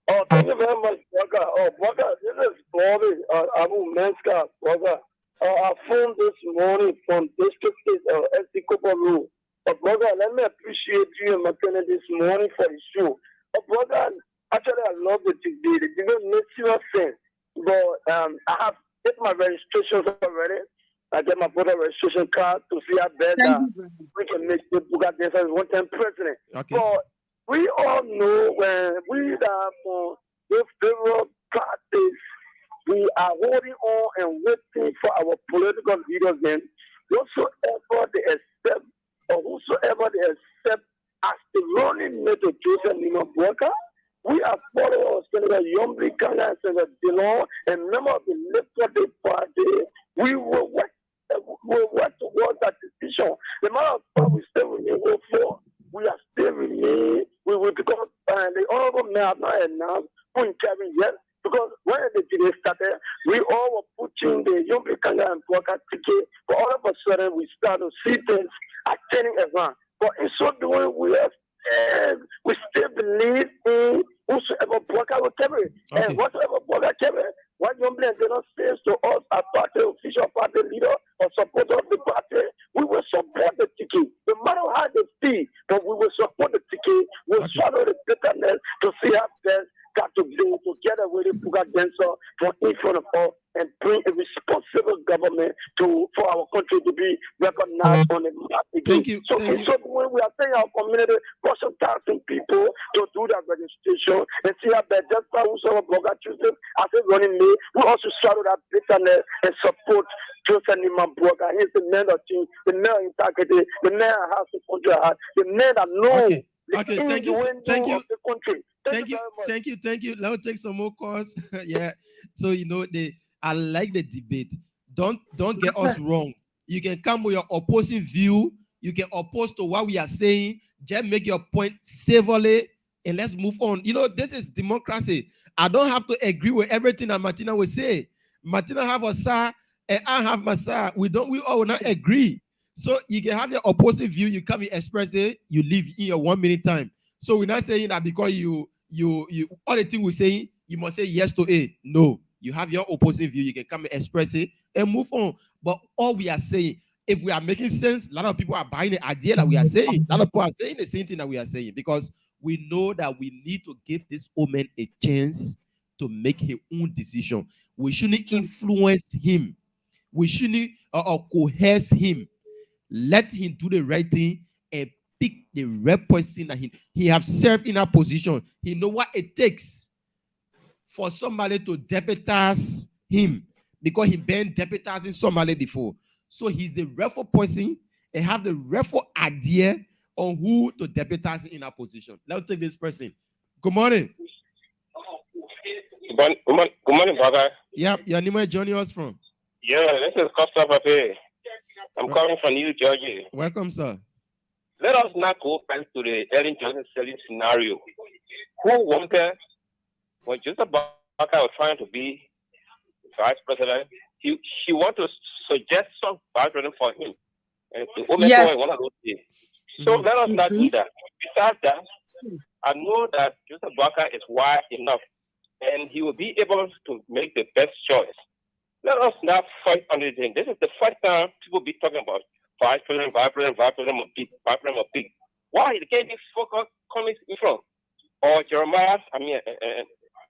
Oh, thank you very much, brother. Oh, brother, this is Bobby. I'm Menska, brother. I phoned this morning from District SD Koparu. Brother, let me appreciate you and Martina this morning for the show. Brother, actually, I love it today. It didn't make serious sense. But I have get my registration already. I get my voter registration card to see how better we can make the Bugatti as one-time president. Okay. But we all know when we are for those federal parties, we are holding on and waiting for our political leaders. Then, whatsoever they accept or whosoever they accept as the running mate of Joseph Nwabwaka, we are followers, Senator Yombi Kanga, Senator Dillon, and member of the Liberty Party. We will work towards that decision. The matter of fact, we still remain hopeful. We are still remain. We will become the honorable mayor have not announced who in carry yet. Because when the delay started, we all were pushing the Yombi Kanga and Bwaka ticket. But all of a sudden, we start to see things are turning around. But in so doing, we still believe in whosoever Bwaka will carry. Okay. And whatever Bwaka carry, What young men did not say to us as party official, party leader, or supporter of the party, we will support the ticket, no matter how they feel, but we will support the ticket. We'll swallow the bitterness to see how best got to do together with the Puga Dancer for in front of us and bring a responsible government for our country to be recognized on a massive. Thank you. So when we are saying our community, Russian taxing people to do that registration and see how best just by whosoever Boga Tuesday as a running me, we also swallow that bitterness and support Joseph Niman Boga. He's the man of team, the man of integrity, the man that has the country heart, the man that knows. Okay, thank you. Let me take some more calls. Yeah. So I like the debate. Don't get us wrong. You can come with your opposing view. You can oppose to what we are saying. Just make your point civilly and let's move on. This is democracy. I don't have to agree with everything that Martina will say. Martina have a side and I have my side. We all will not agree. So you can have your opposing view, you come and express it, you leave in your 1 minute time. So we're not saying that because you all the thing we're saying, you must say yes to it. No, you have your opposing view, you can come and express it and move on. But all we are saying, if we are making sense, a lot of people are buying the idea that we are saying. A lot of people are saying the same thing that we are saying because we know that we need to give this woman a chance to make her own decision. We shouldn't influence him. We shouldn't coerce him. Let him do the right thing and pick the right person that he have served in a position. He know what it takes for somebody to deputize him because he been deputizing somebody before. So he's the rightful person and have the rightful idea on who to deputize in a position. Let's take this person. Good morning. Good morning, brother. Yep, your name is joining us from? Yeah, this is Costa Show. I'm calling from New Jersey. Welcome, sir. Let us not go back to the Ellen Johnson selling scenario. Who wanted, when Joseph Barker was trying to be vice president, she wanted to suggest some vice president for him. And the woman was one of those things. So let us not do that. Besides that, I know that Joseph Barker is wise enough and he will be able to make the best choice. Let us not fight on anything. This is the first time people be talking about vice president of big. Why? They can't be focused coming in front. Or Jeremiah,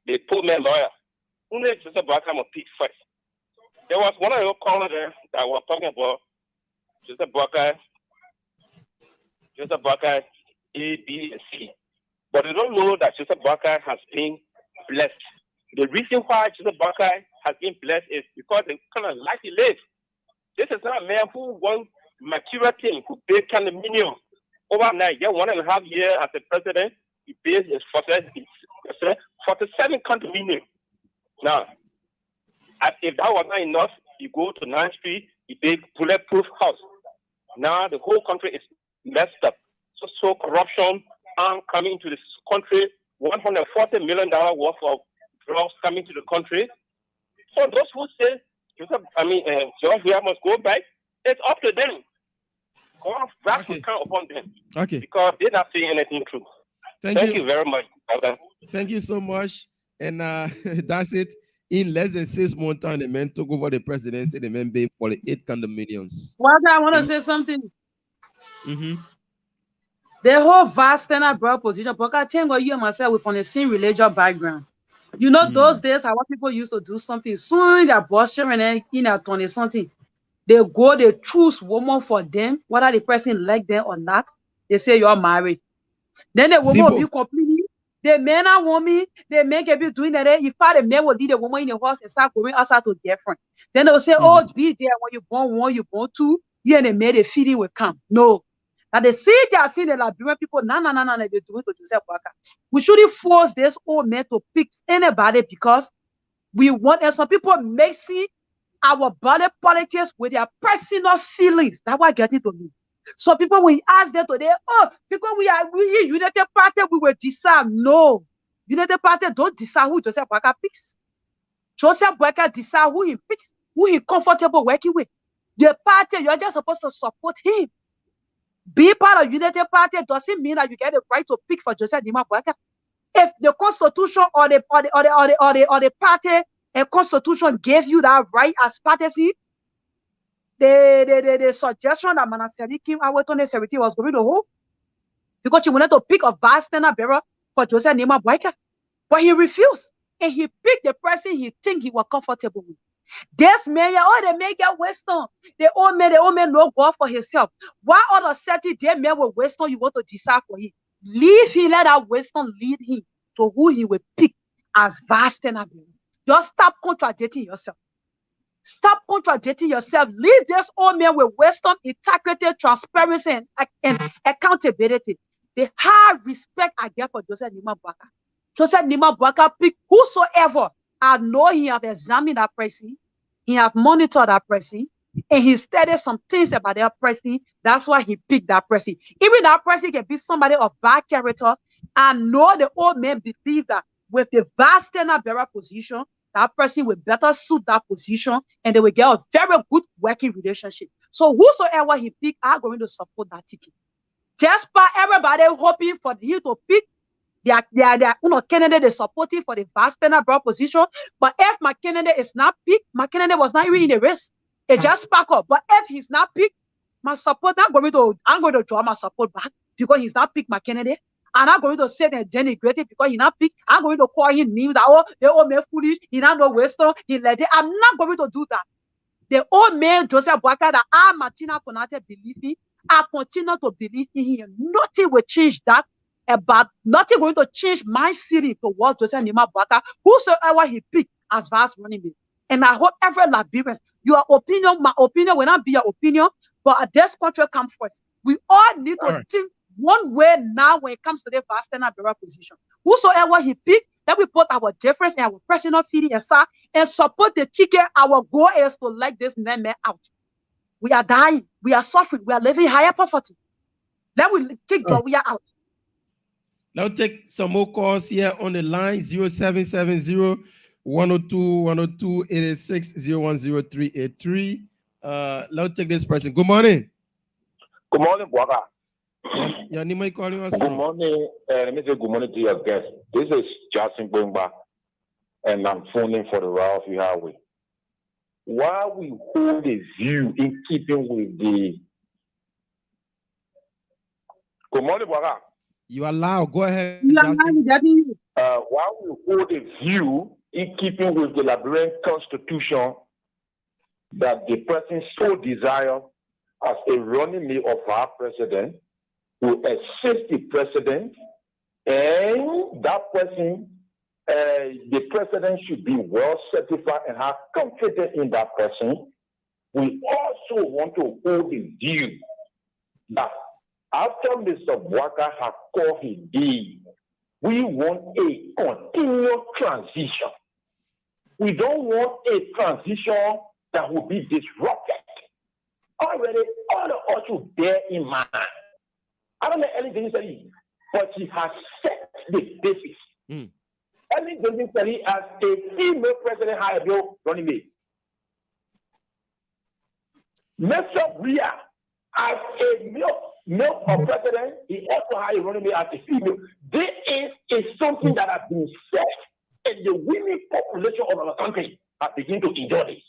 the poor man lawyer. Who knows just about a big first? There was one of your callers there that was talking about Joseph Barker, A, B, and C. But they don't know that Joseph Barker has been blessed. The reason why Joseph Barker has been blessed is because the kind of life he lives. This is not a man who won material things, who paid condominium overnight. Yeah, 1.5 years as a president, he paid his 47 condominium. Now, if that was not enough, you go to 9th Street, he paid bulletproof house. Now the whole country is messed up. So corruption coming into this country, $140 million worth of drugs coming to the country. So those who say, George, we must go back, it's up to them. God, that will count upon them. Okay. Because they're not saying anything true. Thank you very much, brother. Thank you so much. And that's it. In less than 6 months time, the man took over the presidency. The man paid for 8 condominiums. Well, I want to say something. Mm-hmm. The whole vast standard broad position, because I think you and myself, we're from the same religious background. You know, those days, how people used to do something. Soon they're bossing and in a 20 something. They go, they choose woman for them, whether the person like them or not. They say you're married. Then the woman will be completely. The men and women, the men can be doing that. If the man will lead the woman in the house and start going outside to girlfriend, then they'll say, oh, be there when you born one, you born two, you and the man, the feeding will come. No. Now they see they are seeing the Liberian people, no, they're doing to Joseph Barker. We shouldn't force this old man to pick anybody because we want, and some people mixing our body politics with their personal feelings. That's what getting to me. So people, when you ask them today, oh, because we United Party, we will decide. No. United Party don't decide who Joseph Barker picks. Joseph Barker decide who he picks, who he comfortable working with. The party, you're just supposed to support him. Be part of United Party doesn't mean that you get the right to pick for Joseph Barker. If the constitution or the party A constitution gave you that right as party. The suggestion that Manaseri Kim Awetone Seriti was going to hold because she wanted to pick a vice standard bearer for Joseph Nima Boyka. But he refused. And he picked the person he think he was comfortable with. This man, they may get wisdom. The old man know God for himself. Why other 30 day men with wisdom you want to decide for him? Leave him, let that wisdom lead him to who he will pick as vice standard bearer. Just stop contradicting yourself. Stop contradicting yourself. Leave this old man with wisdom, integrity, transparency, and accountability. The high respect I get for Joseph Nima Boyka. Joseph Nima Boyka pick whosoever. I know he have examined that person. He have monitored that person. And he studied some things about that person. That's why he picked that person. Even that person can be somebody of bad character. I know the old man believe that with the vast standard bearer position, that person will better suit that position and they will get a very good working relationship. So whosoever he pick are going to support that ticket. Just by everybody hoping for him to pick their candidate is supporting for the vast standard bearer position. But if my candidate is not picked, my candidate was not even in the race. It just spark up. But if he's not picked, my support, I'm going to draw my support back because he's not picked my candidate. I'm not going to say that denigrate it because he not pick. I'm going to call him names that the old man foolish, he not know wisdom, he let it. I'm not going to do that. The old man Joseph Boyka that I Martina Konate believe in, I continue to believe in him. Nothing will change that. About nothing going to change my feeling towards Joseph Nima Boyka, whosoever he pick as vice running mate. And I hope every Liberians, your opinion, my opinion will not be your opinion, but at this country come first. We all need to think one way now when it comes to the vast standard bearer position. Whosoever he pick, that we put our difference and our personal feeling aside and support the ticket. Our goal is to let this man out. We are dying, we are suffering, we are living higher poverty. Then we kick the we are out. Now take some more calls here on the line 0770 102 102 86 010 let's take this person. Good morning. Good morning, Boyka. Your name is calling us. Good morning. Let me say good morning to your guest. This is Justin Bumba, and I'm phoning for the Ralph Highway. While we hold a view in keeping with the. Good morning, Boyka. You are loud. Go ahead. While we hold a view in keeping with the Liberian Constitution that the person so desires as a running mate of our president will assist the president, and that person, the president should be well certified and have confidence in that person. We also want to hold the view that after Mr. Boyka has called his deed, we want a continuous transition. We don't want a transition that will be disrupted. Already, all of us should bear in mind. I don't know anything he said, but he has set the basis. Ellen Johnson as a female president higher bill running mate. Mr. Bria as a male of president, he also has a running mate as a female. This is something that has been said, and the women population of our country are beginning to enjoy this.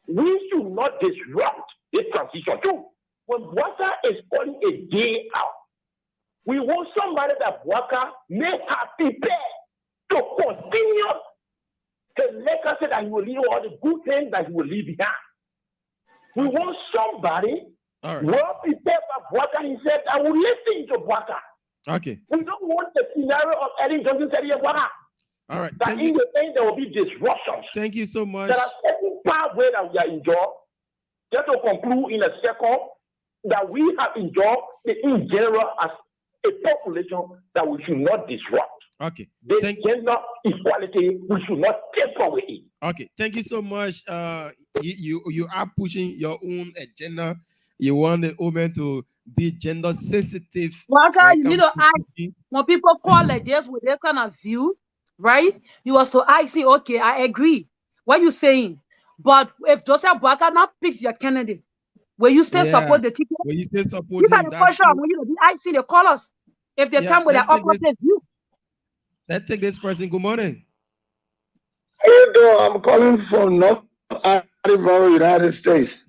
We should not disrupt this transition too. When Boyka is calling a day out, we want somebody that Boyka may have prepared to continue the legacy that he will leave, all the good things that he will leave behind. We want somebody well prepared by Boyka himself that will listen to Boyka. Okay. We don't want the scenario of Ellen Johnson said here, Boyka. All right. That in the end there will be disruptions. Thank you so much. There are certain pathways that we are enjoying. Just to conclude in a second, that we have enjoyed in general as a population that we should not disrupt. Okay. The gender equality, we should not take away it. Okay. Thank you so much. You are pushing your own agenda. You want the women to be gender sensitive. Boyka, you need to ask when people call like this with that kind of view, right? You was to ask, okay, I agree. What you saying? But if Joseph Boyka now picks your candidate, will you still support the ticket? Will you still support you him? The question when you be asking the callers if they come with an opposite view. Let's take this person. Good morning. you doing? I'm calling from North Attleboro, United States.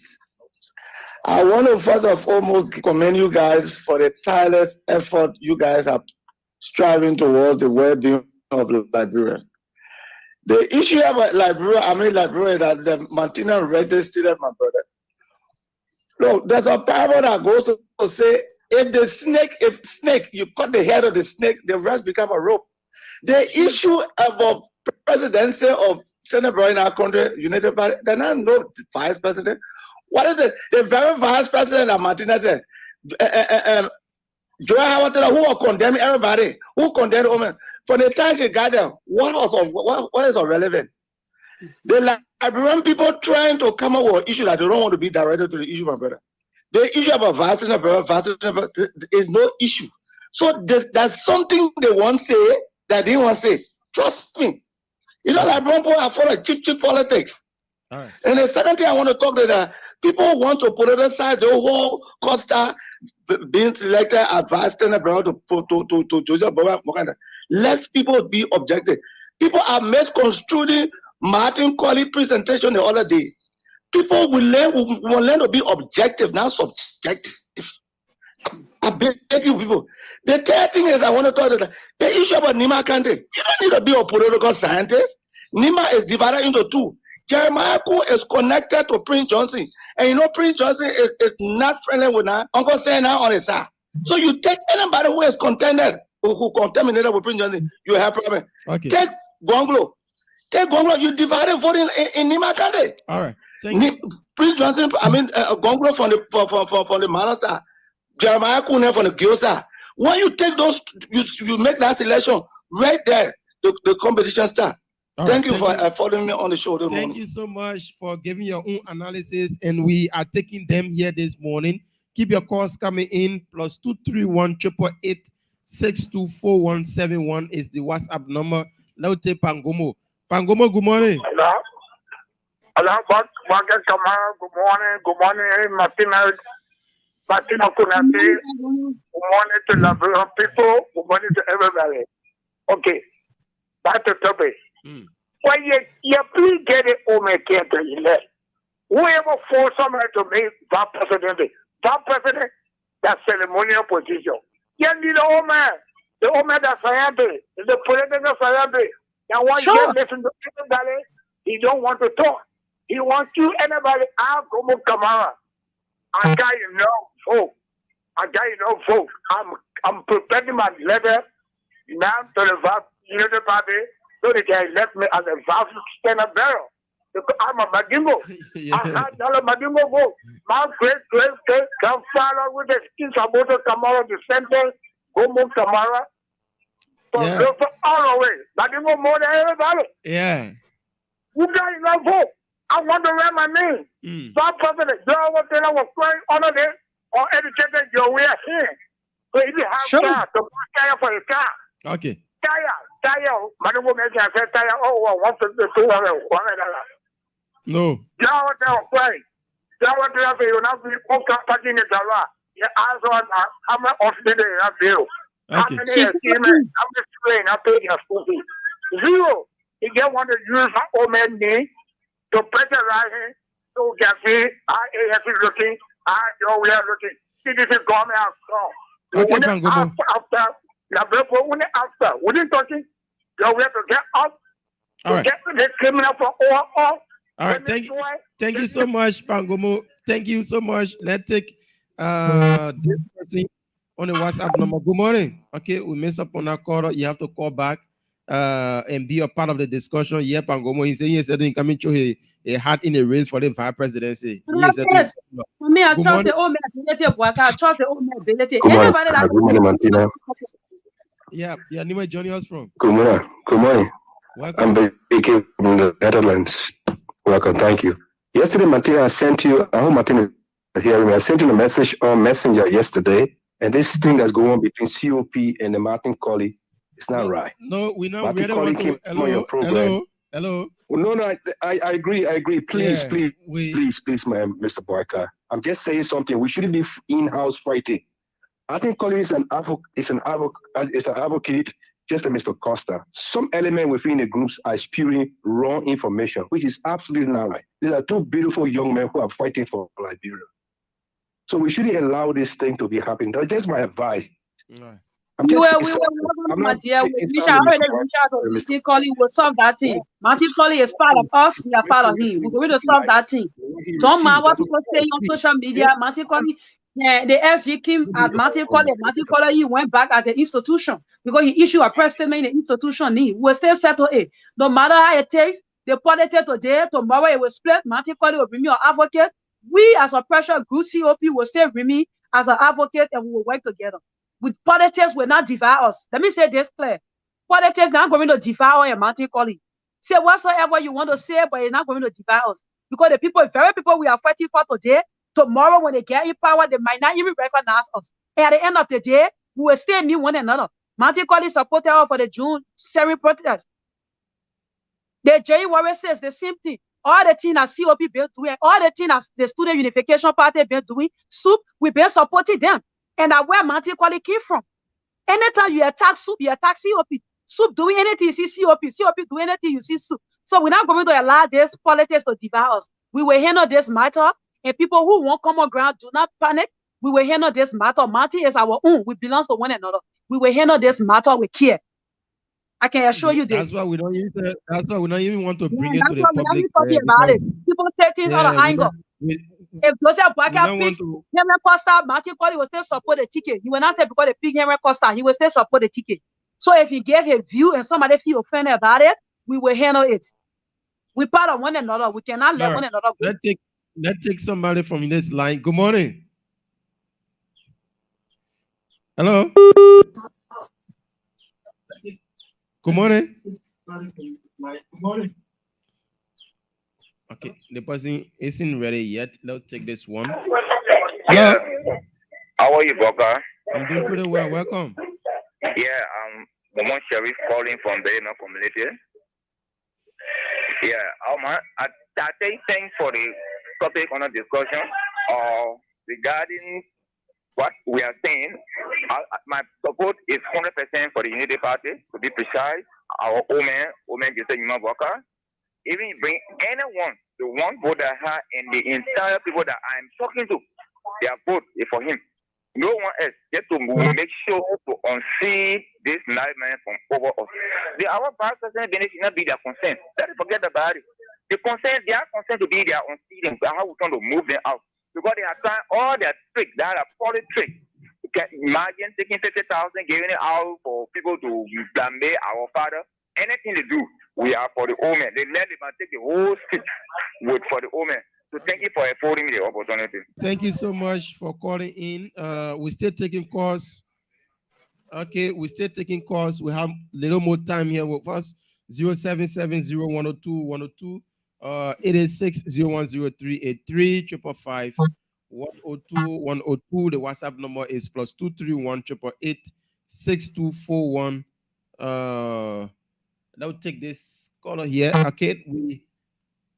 I want to first and foremost commend you guys for the tireless effort you guys are striving towards the well-being of Liberia. The issue about Liberia, that the Martina Red stated, my brother. Look, there's a parable that goes to say, if snake, you cut the head of the snake, the rest become a rope. The issue about presidency of Senator in our country, United Party, they're not no vice president. What is it? The very vice president that Martina said, Joe Howard, who will condemn everybody, who condemned women. For the time she got there, what is irrelevant? The Liberian people trying to come up with an issue that they don't want to be directed to the issue, my brother. The issue about vice is no issue. So there's something they want to say that they want to say. Trust me. You know, Liberian people are full of cheap politics. All right. And the second thing I want to talk to that people want to politicize the whole Costa being selected as vice president to Joseph Moganda. Let people be objective. People are misconstruing Martin Colley presentation the other day. People will learn to be objective, not subjective. I beg you people. The third thing is I want to talk about the issue about Nima Kante. You don't need to be a political scientist. Nima is divided into two. Jeremiah Kuhn is connected to Prince Johnson. And you know Prince Johnson is not friendly with Uncle Sam on his side. So you take anybody who is contended, who contaminated with Prince Johnson, you have problem. Okay. Take Gonglo. You divided voting in Nima Kante. All right. Prince Johnson, Gonglo from the Mala side. Jeremiah Kuhn from the Gil side. When you take those, you make that selection right there, the competition start. Thank you for following me on the show. Thank you so much for giving your own analysis, and we are taking them here this morning. Keep your calls coming in. +231 888 624171 is the WhatsApp number. Laute Pangomo. Pangomo, good morning. Hello. Hello, good morning. Good morning, Martina Kunati. Good morning to Liberian people. Good morning to everybody. Okay, back to topic. Well, you please get it over here to elect. Whoever forced somebody to make that president, that ceremonial position. You need the old man that's scientist, the political scientist. And when you listen to anybody, he don't want to talk. He wants you, anybody, I'll go to Kamara. I got enough vote. I'm preparing my letter now to the United Party so they can elect me as a vice stand barrel. Because I'm a Madingo. I had a Madingo vote. My great grandfather with the skins about Kamara, the center, go move Kamara. So all the way. Madingo more than everybody. Yeah. You got enough vote. I want to write my name. Vice President, you know what I was going on there? Or educated your way here. So if you have car, to buy for your car. Okay. Tire, Madam Woman, I said, tire, $150, No. You know what they were playing? You know what they are doing? Now, we won't come back in the Java. You ask on how much of the day I feel. How many achievements? I'm just playing, I pay your school fee. Zero. You get want to use my old man name to pressurize him, to get me, I looking, we are looking. See, this is government out. Okay, Pangomo. After, within talking, we have to get up. All right. Get the criminal for all. All right, thank you so much, Pangomo. Thank you so much. Let's take this person on the WhatsApp number. Good morning. Okay, we messed up on our call. You have to call back and be a part of the discussion. Yeah, Pangomo, he said he coming to a hat in the race for the vice presidency. For me, I trust the old man ability. I trust the old man ability. Good morning, Martina. Yeah, anyway, joining us from. Good morning. Welcome. I'm speaking from the Netherlands. Welcome, thank you. Yesterday, Martina, I sent you, I hope Martina is hearing me. I sent you a message on Messenger yesterday, and this thing that's going on between COP and the Martin Colley, it's not right. No, we know. Martin Colley came on your program. Hello. Well, no, I agree. Please, Mr. Barker. I'm just saying something. We shouldn't be in-house fighting. Martin Colley is an advocate, just like Mr. Costa, some element within the groups are spewing wrong information, which is absolutely not right. These are two beautiful young men who are fighting for Liberia. So we shouldn't allow this thing to be happening. That's just my advice. Right. I'm We just were saying, I'm my not dear. We taking reach time out with already. Mr. Reach out to Mr. Martin Colley. We'll solve that thing. Martin Colley is part of us. We are part of him. We're going to solve that thing. Don't mind what people say on social media. Martin Colley, the SG came at Martin Colley. Martin Colley, he went back at the institution because he issued a press statement in the institution. He will still settle it. No matter how it takes, the politics today, tomorrow it will split. Martin Colley will bring me an advocate. We as a pressure group COP will still bring me as an advocate and we will work together. With politics will not devour us. Let me say this clear. Politics not going to devour a Martin Colley. Say whatsoever you want to say, but it's not going to devour us. Because the people, very people we are fighting for today, tomorrow when they get in power, they might not even recognize us. And at the end of the day, we will still need one another. Martin Colley supported us for the June 7 protest. The J Warrior says the same thing. All the things that COP been doing, all the things that the Student Unification Party been doing, SOUP, we've been supporting them. And that's where Martin Colley came from. Anytime you attack SOUP, you attack COP. SOUP doing anything, you see COP. COP doing anything, you see SOUP. So we're not going to allow this politics to devour us. We will handle this matter. And people who won't come on ground, do not panic. We will handle this matter. Martin is our own. We belong to one another. We will handle this matter with care. I can assure you this. That's why we don't use it. That's why we don't even want to bring it That's to the why public. We're not talking about it. People say things out of anger. If Joseph Boakai picked Henry Costa, Martin Colley will still support the ticket. He will not say because they picked Henry Costa, he will still support the ticket. So if he gave a view and somebody feel offended about it, we will handle it. We part of one another. We cannot let one another go. Let's take somebody from this line. Good morning. Hello. Good morning. Good morning. Okay, the person isn't ready yet. Let's take this one. Hello. How are you, Boka? I'm doing pretty well. Welcome. Yeah, Momon Sheriff calling from the community. Yeah, I say thanks for the topic on the discussion regarding what we are saying. My support is 100% for the Unity Party, to be precise. Our women, just say Boka. Even bring anyone, the one vote that I have, and the entire people that I'm talking to, their vote is for him. No one else. Just to make sure to unseat this nightmare from over us. Our vice president should not be their concern. Let us forget about it. The concern, their concern to be their unseating, how we're trying to move them out. Because they are trying all their tricks, that are policy tricks. You can imagine taking 50,000, giving it out for people to blame our father. Anything to do, we are for the women. They let them take the whole seat for the women. So thank you for affording me the opportunity. Thank you so much for calling in. We're still taking calls. Okay, we're still taking calls. We have a little more time here with us. 0770-102-102, 886-010-383, 555-102-102. The WhatsApp number is +231-888-6241. That would take this caller here. Okay,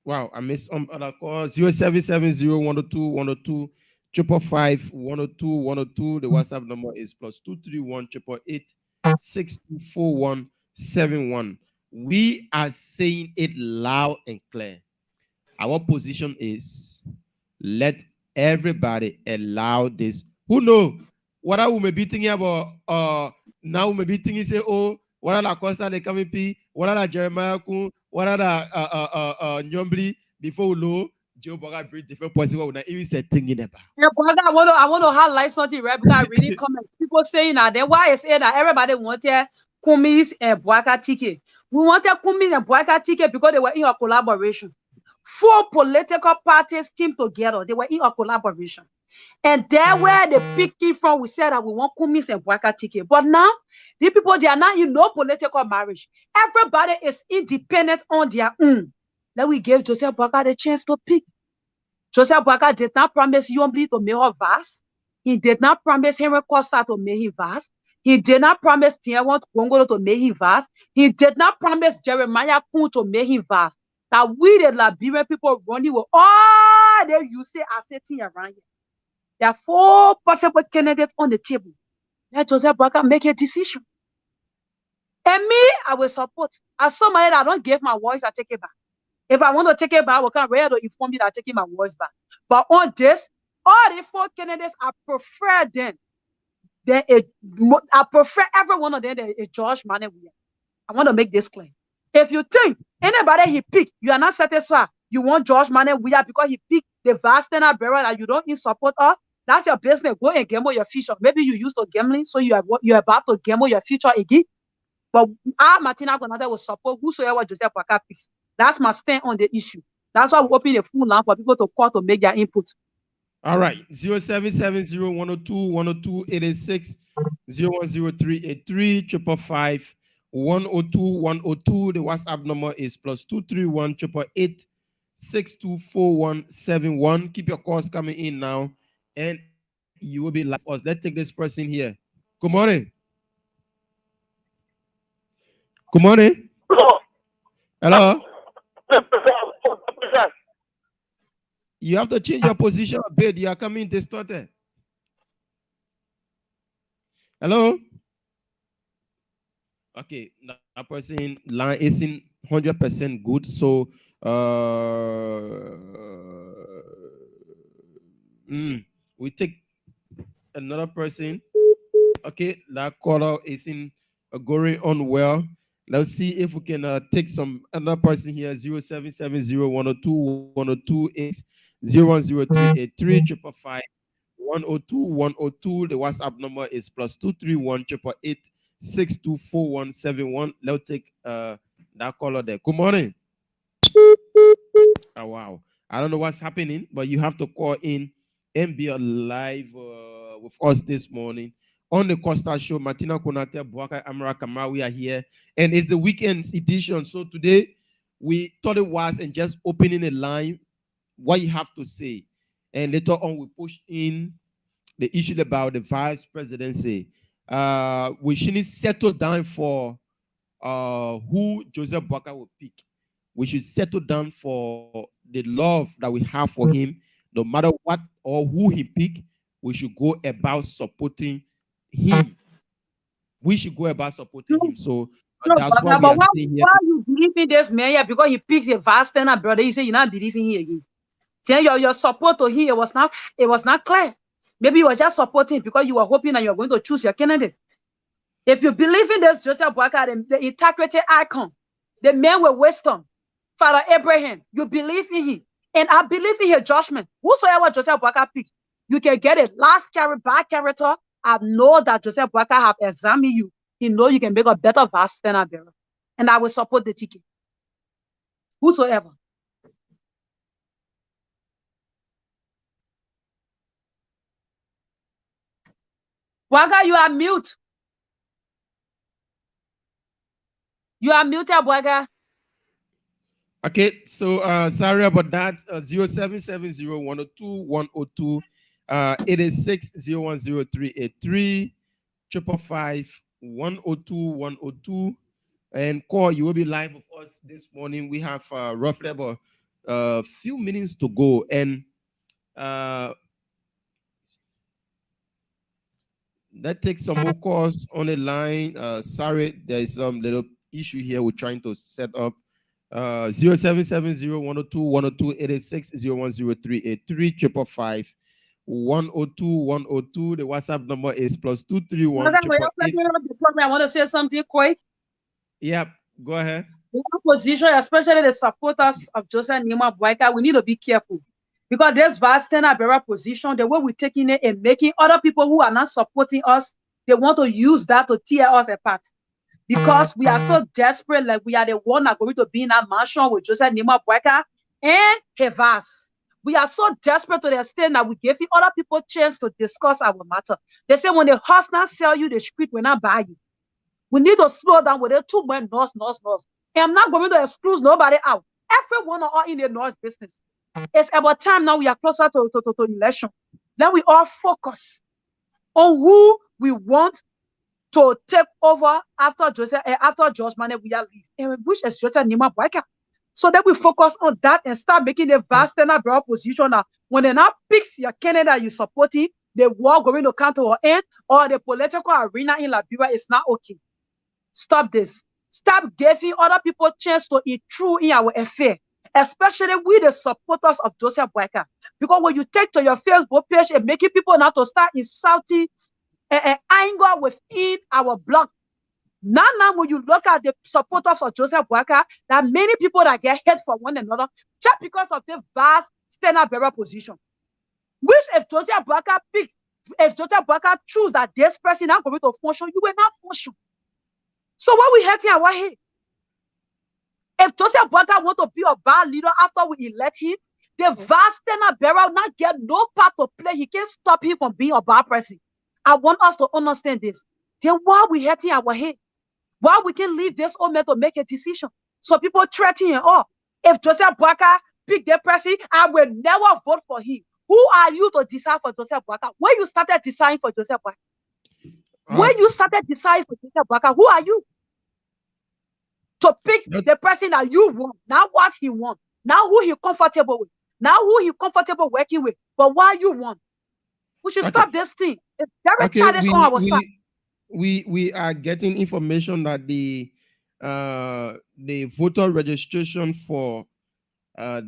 wow, I missed other calls. 0770-102-102, 555-102-102. The WhatsApp number is +231-888-6241-71. We are saying it loud and clear. Our position is let everybody allow this. Who know what I will be thinking about? Now we may be thinking, say, oh, what are the Costa de Kamipi? What are the Jeremiah Kun? What are the Nyombli? Before we know, Joe Boga bring different points. What we even said thinking about. Yeah, I want to highlight something, right? Because I really comment. People saying that then why is it that everybody wanted Kumis and Boaka ticket? We wanted Kumis and Boaka ticket because they were in a collaboration. 4 political parties came together. They were in a collaboration. And there where the picking from, we said that we want Kumis and Boaka ticket. But now, the people, they are not in no political marriage. Everybody is independent on their own. Then we gave Joseph Boaka the chance to pick. Joseph Boaka did not promise Yombli to make her vast. He did not promise Henry Costa to make him vast. He did not promise Tiawan Gongolo to make him vast. He did not promise Jeremiah Kun to make him vast. That we, the Liberian people, running with all the you say are sitting around here. There are 4 possible candidates on the table. Let Joseph Boaka make a decision. And me, I will support. As somebody that don't give my voice, I take it back. If I want to take it back, I will come ready to inform you that I'm taking my voice back. But on this, all the 4 candidates, I prefer them. I prefer every one of them than a George Mane. I want to make this clear. If you think anybody he pick, you are not satisfied, you want George Mane because he picked the Vastena Barrel that you don't in support of, that's your business. Go and gamble your future. Maybe you used to gambling, so you're about to gamble your future again. But Martina Gonada will support whosoever Joseph Boakai picks. That's my stand on the issue. That's why we open a full line for people to call to make their input. All right, 0770-102-102-86, 010383 555 102-102. The WhatsApp number is +231 888 624171. Keep your calls coming in now, and you will be live us. Let's take this person here. Good morning. Good morning. Hello. You have to change your position a bit. You are coming distorted. Hello. Okay, that person line isn't 100% good. So we take another person. Okay, that caller isn't going on well. Let's see if we can take some another person here. 0770-102-102 010383 555 102-102. The WhatsApp number is +231 888 624171. Let's take that caller there. Good morning. Oh wow, I don't know what's happening, but you have to call in and be alive with us this morning on the Costa Show. Martina Konate, Boakai Amara Kamara, we are here, and it's the weekend edition. So today we thought it was and just opening a line, what you have to say, and later on we push in the issue about the vice presidency. We shouldn't settle down for who Joseph Boakai will pick. We should settle down for the love that we have for him, no matter what or who he pick. We should go about supporting him. We should go about supporting him. So that's why we are saying here. Why you believe in this man? Yeah, because he picks a vast brother. You say you're not believing him again. Tell your support to him, it was not clear. Maybe you were just supporting because you were hoping that you were going to choose your candidate. If you believe in this Joseph Boakai, the integrity icon, the man with wisdom, Father Abraham, you believe in him. And I believe in his judgment. Whosoever Joseph Boakai picks, you can get a last bad character. I know that Joseph Boakai have examined you. He knows you can make a better vast standard bearer. And I will support the ticket. Whosoever. Boakai, you are mute. You are muted, Boakai. Okay, so sorry about that. 0770-102-102 886-010383 555 102-102, and call. You will be live with us this morning. We have roughly about a few minutes to go, and that takes some more calls on the line. Sorry, there is some little issue here we're trying to set up. 0770-102-102 886-010383 555 102-102. The WhatsApp number is +231 I want to say something quick. Yep, go ahead. The opposition, especially the supporters of Joseph Nima Boakai, we need to be careful. Because this vast bearer position, the way we're taking it and making other people who are not supporting us, they want to use that to tear us apart. Because we are so desperate, like we are the one that are going to be in that mansion with Joseph Nima Boakai and Hevas. We are so desperate to the extent that we give other people a chance to discuss our matter. They say when the husband sell you, the street will not buy you. We need to slow down with the too much noise. And I'm not going to exclude nobody out. Everyone are in the noise business. It's about time now we are closer to election. Then we all focus on who we want to take over after George Mane we are leave, which is Joseph Nima Boakai. So then we focus on that and start making the vast broad position now. When they now picks your candidate you supporting, the war going to come to an end, or the political arena in Liberia is not okay. Stop this. Stop giving other people chance to intrude in our affair, especially with the supporters of Joseph Boyka. Because when you take to your Facebook page and making people now to start insulting anger within our block. Now, when you look at the supporters of Joseph Boyka, there are many people that get hate for one another just because of the vast standard bearer position. Which if Joseph Boyka choose that this person not going to function, you will not function. So what we hurting our head? If Joseph Boyka want to be a bad leader after we elect him, the vast standard bearer will not get no part to play. He can't stop him from being a bad person. I want us to understand this. Then why we hurting our head? Why we can leave this old man to make a decision? So people threatening, oh, if Joseph Boyka pick the person, I will never vote for him. Who are you to decide for Joseph Boyka? When you started deciding for Joseph Boyka? When you started deciding for Joseph Boyka, who are you? To pick the person that you want, not what he wants, not who he comfortable with, not who he comfortable working with, but what you want. We should stop this thing. It's very childish on our side. We are getting information that the voter registration for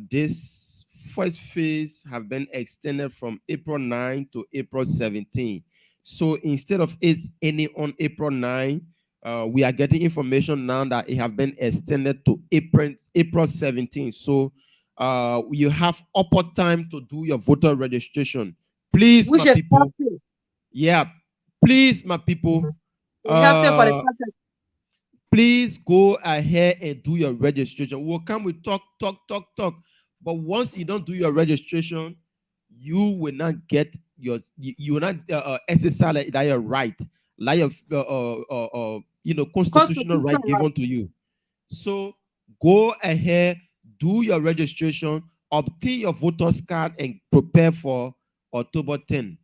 this first phase have been extended from April 9 to April 17. So instead of it ending on April 9, we are getting information now that it have been extended to April 17. So you have upper time to do your voter registration. Please, my people. Yeah, please, my people. Please go ahead and do your registration. We'll come with talk. But once you don't do your registration, you will not get your, you will not exercise that your right, like your constitutional right given to you. So go ahead, do your registration, obtain your voter's card, and prepare for October 10.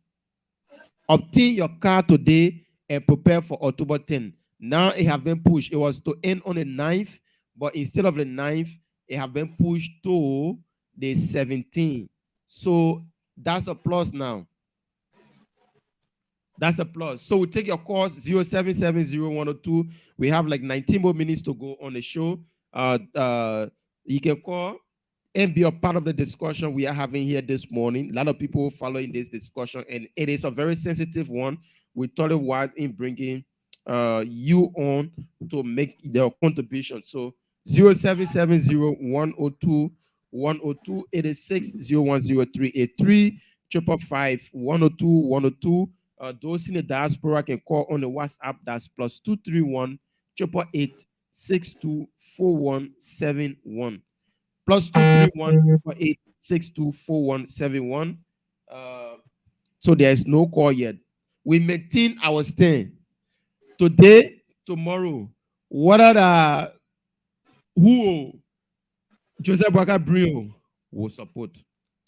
Obtain your card today and prepare for October 10. Now it have been pushed. It was to end on the 9th, but instead of the 9th, it have been pushed to the 17th. So that's a plus now. That's a plus. So we take your course 0770-102. We have like 19 more minutes to go on the show. You can call and be a part of the discussion we are having here this morning. A lot of people following this discussion, and it is a very sensitive one. We thought it was in bringing you on to make their contribution. So 0770-102-102, 86-010-383, 555-102-102. Those in the diaspora can call on the WhatsApp. That's +231 888 624171. +231 888 624171. So there is no call yet. We maintain our stand. Today, tomorrow, what are the who Joseph Boyka Brio will support?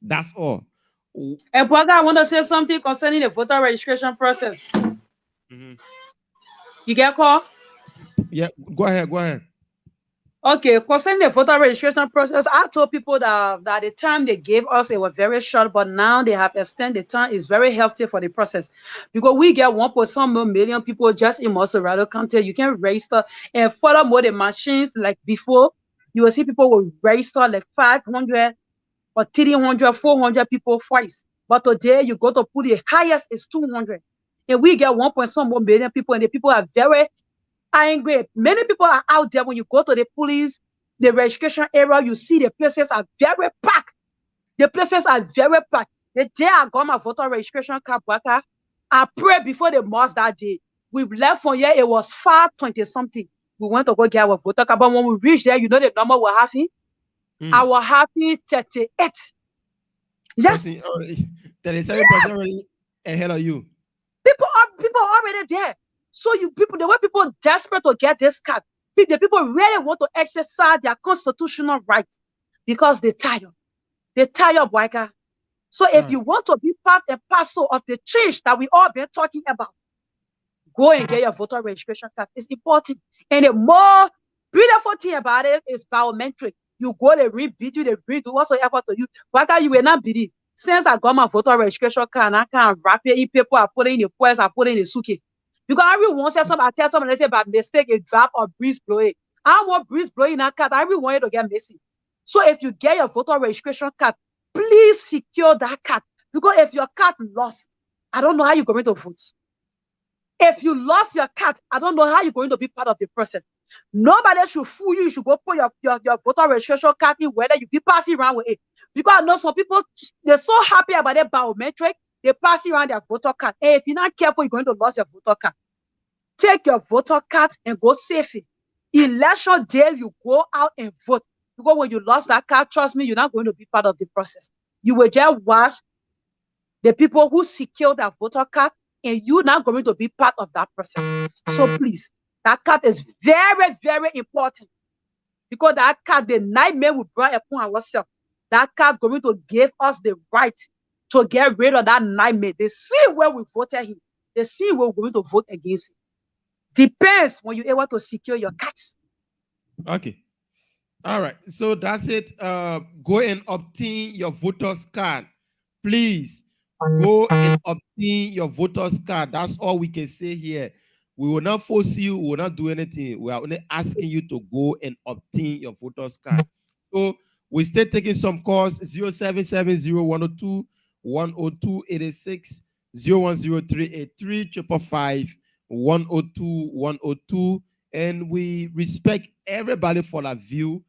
That's all. And Boyka, I want to say something concerning the voter registration process. You get a call? Yeah, go ahead. Okay, concerning the voter registration process, I told people that the time they gave us, it was very short, but now they have extended the time. It's very healthy for the process because we get 1.some million people just in Montserrat County. You can register, and furthermore, the machines like before, you will see people will register like 500 or 300, 400 people twice. But today, you go to put the highest is 200, and we get 1.some million people, and the people are very angry. Many people are out there. When you go to the police, the registration area, you see the places are very packed. The places are very packed. The day I got my voter registration card, Boyka, I prayed before the mosque that day. We left from here, it was 5:20 something. We went to go get our voter card, but when we reached there, you know the number we're having? I was having 38. Yes. 37% ahead of you. People are already there. So the way people desperate to get this card, the people really want to exercise their constitutional rights because they're tired. They're tired, Boyka. So if you want to be part and parcel of the change that we all been talking about, go and get your voter registration card. It's important. And the more beautiful thing about it is biometric. You go, they read you, they read whatsoever to you. Boyka, you will not believe. Since I got my voter registration card, I can't wrap it in paper, I put it in the purse, I put it in the suitcase. Because everyone says something, I tell someone, they say by mistake, a drop or breeze blow it. I don't want breeze blowing that card. I really want you to get messy. So if you get your voter registration card, please secure that card. Because if your card lost, I don't know how you're going to vote. If you lost your card, I don't know how you're going to be part of the process. Nobody should fool you. You should go put your voter registration card in, whether you be passing around with it. Because I know some people, they're so happy about their biometric, they pass around their voter card. Hey, if you're not careful, you're going to lose your voter card. Take your voter card and go save it. Election day, you go out and vote. Because when you lost that card, trust me, you're not going to be part of the process. You will just watch the people who secure that voter card, and you're not going to be part of that process. So please, that card is very, very important. Because that card, the nightmare we brought upon ourselves, that card is going to give us the right to get rid of that nightmare. They see where we voted him. They see where we're going to vote against him. Depends when you're able to secure your cards. Okay. All right. So that's it. Go and obtain your voter's card. Please go and obtain your voter's card. That's all we can say here. We will not force you. We will not do anything. We are only asking you to go and obtain your voter's card. So we still taking some calls. 0770-102-102-86, 010383 555-102-102. And we respect everybody for that view.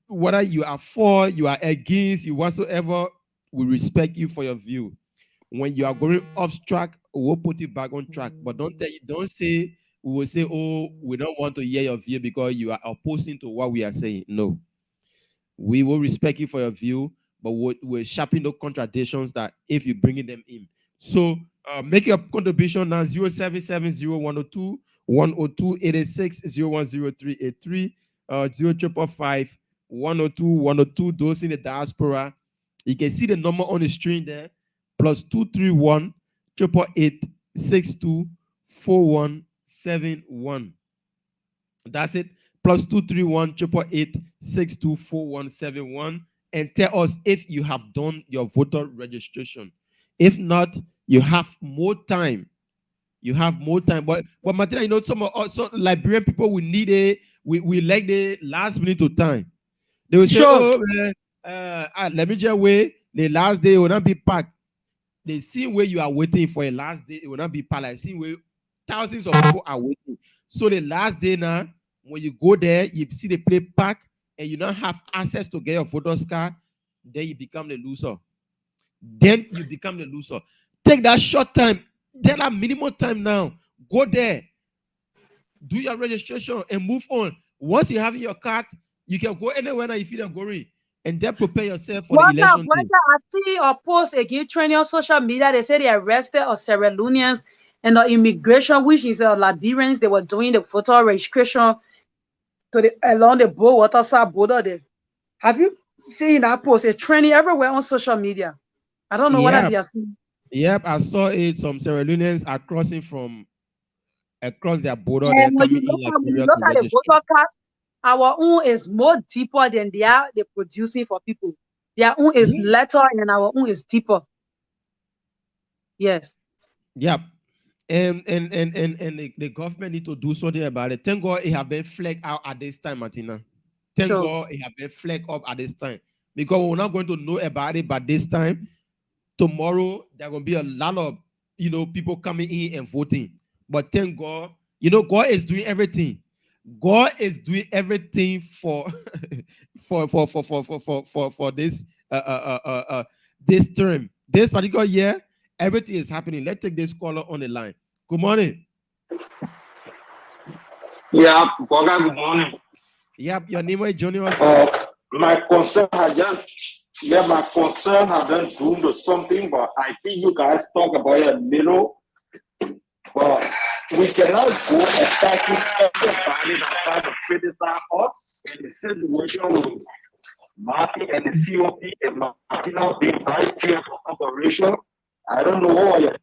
Whether you are for, you are against, you whatsoever, we respect you for your view. When you are going off track, we'll put you back on track. But don't say, we will say, oh, we don't want to hear your view because you are opposing to what we are saying. No. We will respect you for your view, but we'll sharpen the contradictions that if you bring them in. So make your contribution now, 0770-102-102-86, 010383, 0555-102-102. Those in the diaspora, you can see the number on the screen there, +231 888 624171. That's it. +231 888 624171. And tell us if you have done your voter registration. If not, you have more time. You have more time. But Martina, you know, some Liberian people will need we like the last minute of time. They will say, sure. Let me just wait. The last day will not be packed. The same way you are waiting for a last day, it will not be packed. Like same way thousands of people are waiting. So the last day now, when you go there, you see the place packed and you don't have access to get your voter's card, then you become the loser. Then you become the loser. Take that short time. Take that minimum time now. Go there. Do your registration and move on. Once you have your card, you can go anywhere now you feel like going. And then prepare yourself for the election. I see a post again trending on social media. They say they arrested Sierra Leoneans and the immigration, which is Liberians. They were doing the voter registration along the waterside border there. Have you seen that post? It's trending everywhere on social media. I don't know what they are seeing. Yep, I saw it. Some Sierra Leoneans are crossing from across their border. And when you look at the voter card, our own is more deeper than they're producing for people. Their own is lighter and our own is deeper. Yes. Yep. And the government need to do something about it. Thank God it have been flagged out at this time, Martina. Thank God it have been flagged up at this time. Because we're not going to know about it by this time. Tomorrow, there are going to be a lot of, people coming in and voting. But thank God, God is doing everything. God is doing everything for this this term. This particular year, everything is happening. Let's take this caller on the line. Good morning. Yeah, good morning. Yep, your name is Johnny. My concern has been doomed to something, but I think you guys talk about it a little. But we cannot go attacking everybody that try to criticize us in the situation with Martin and the COP and Martina being vice chair for operation. I don't know what you're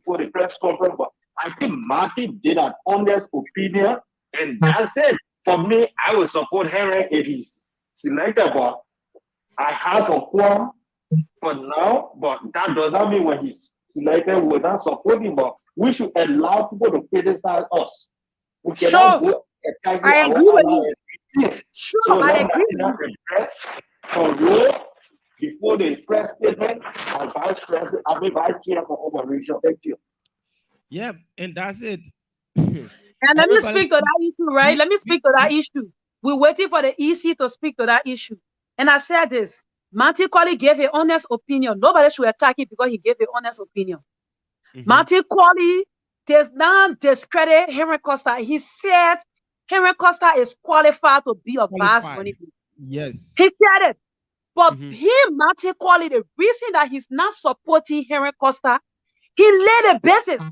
for the press conference, but I think Martin did an honest opinion, and that's it. For me, I will support Henry if he's selected, but I have a quorum for now, but that does not mean when he's selected, we're not supporting, but We should allow people to criticize us. We cannot Sure, go attacking I our agree with allies. you. Sure, So I let agree with Martina you. address her role before the press statement and vice chair for operation. Thank you. Yeah, and that's it. And let me speak to that issue, right? Let me speak to that issue. We're waiting for the EC to speak to that issue. And I said this, Martin Colley gave an honest opinion. Nobody should attack him because he gave an honest opinion. Martin Colley does not discredit Henry Costa. He said Henry Costa is qualified to be a vice running. Yes. He said it. But Martin Colley, the reason that he's not supporting Henry Costa, he laid a basis.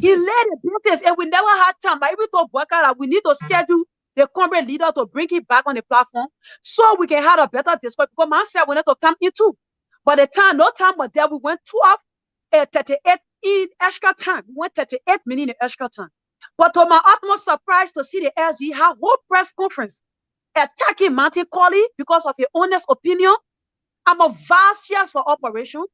He laid a basis, and we never had time. But even told Bwaka that we need to schedule the Congress leader to bring him back on the platform so we can have a better discussion. Because man said we need to come in too. But the time, no time was there. We went 38 in extra time. We went 38 minutes in extra time. But to my utmost surprise to see the SG have whole press conference attacking Martin Colley because of his honest opinion. I'm a vast yes for operation.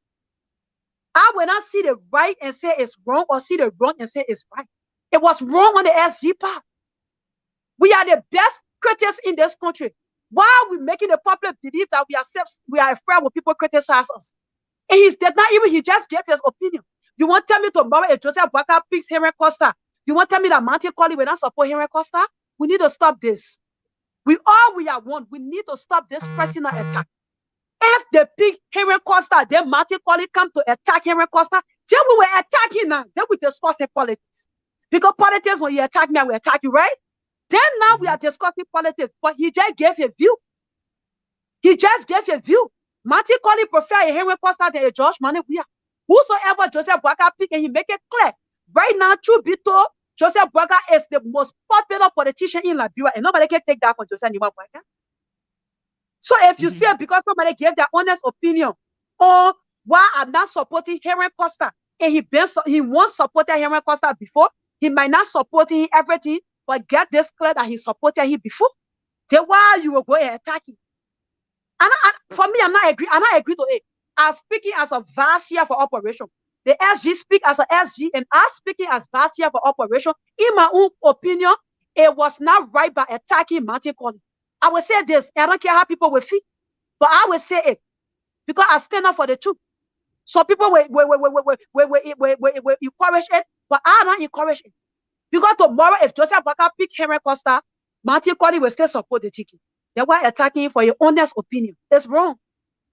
I will not see the right and say it's wrong or see the wrong and say it's right. It was wrong on the SG part. We are the best critics in this country. Why are we making the public believe that we are afraid when people criticize us? And he did not even, he just gave his opinion. You want to tell me tomorrow if Joseph Bwaka picks Henry Costa? You want to tell me that Martin Colley will not support Henry Costa? We need to stop this. We are one. We need to stop this personal attack. If they pick Henry Costa, then Martin Colley come to attack Henry Costa, then we will attack him now. Then we discuss politics. Because politics, when you attack me, I will attack you, right? Then now we are discussing politics. But he just gave a view. He just gave a view. Martin Colley prefer a Henry Costa than a George Manewia. Whosoever Joseph Bwaka pick, and he make it clear. Right now, truth be told, Joseph Bwaka is the most popular politician in Liberia, and nobody can take that from Joseph Bwaka. So if you say because somebody gave their honest opinion on why I'm not supporting Henry Costa, and he once supported Henry Costa before, he might not support him everything, but get this clear that he supported him before. Then why you will go and attack him? And for me, I'm not agree to it. I'm speaking as a vice chair for operation. The SG speak as a SG, and I'm speaking as vice chair for operation. In my own opinion, it was not right by attacking Martin Colley. I will say this, I don't care how people will feel, but I will say it because I stand up for the truth. So people will encourage it, but I don't encourage it. Because tomorrow, if Joseph Bwaka pick Henry Costa, Martin Colley will still support the ticket. They were attacking him for your honest opinion. It's wrong.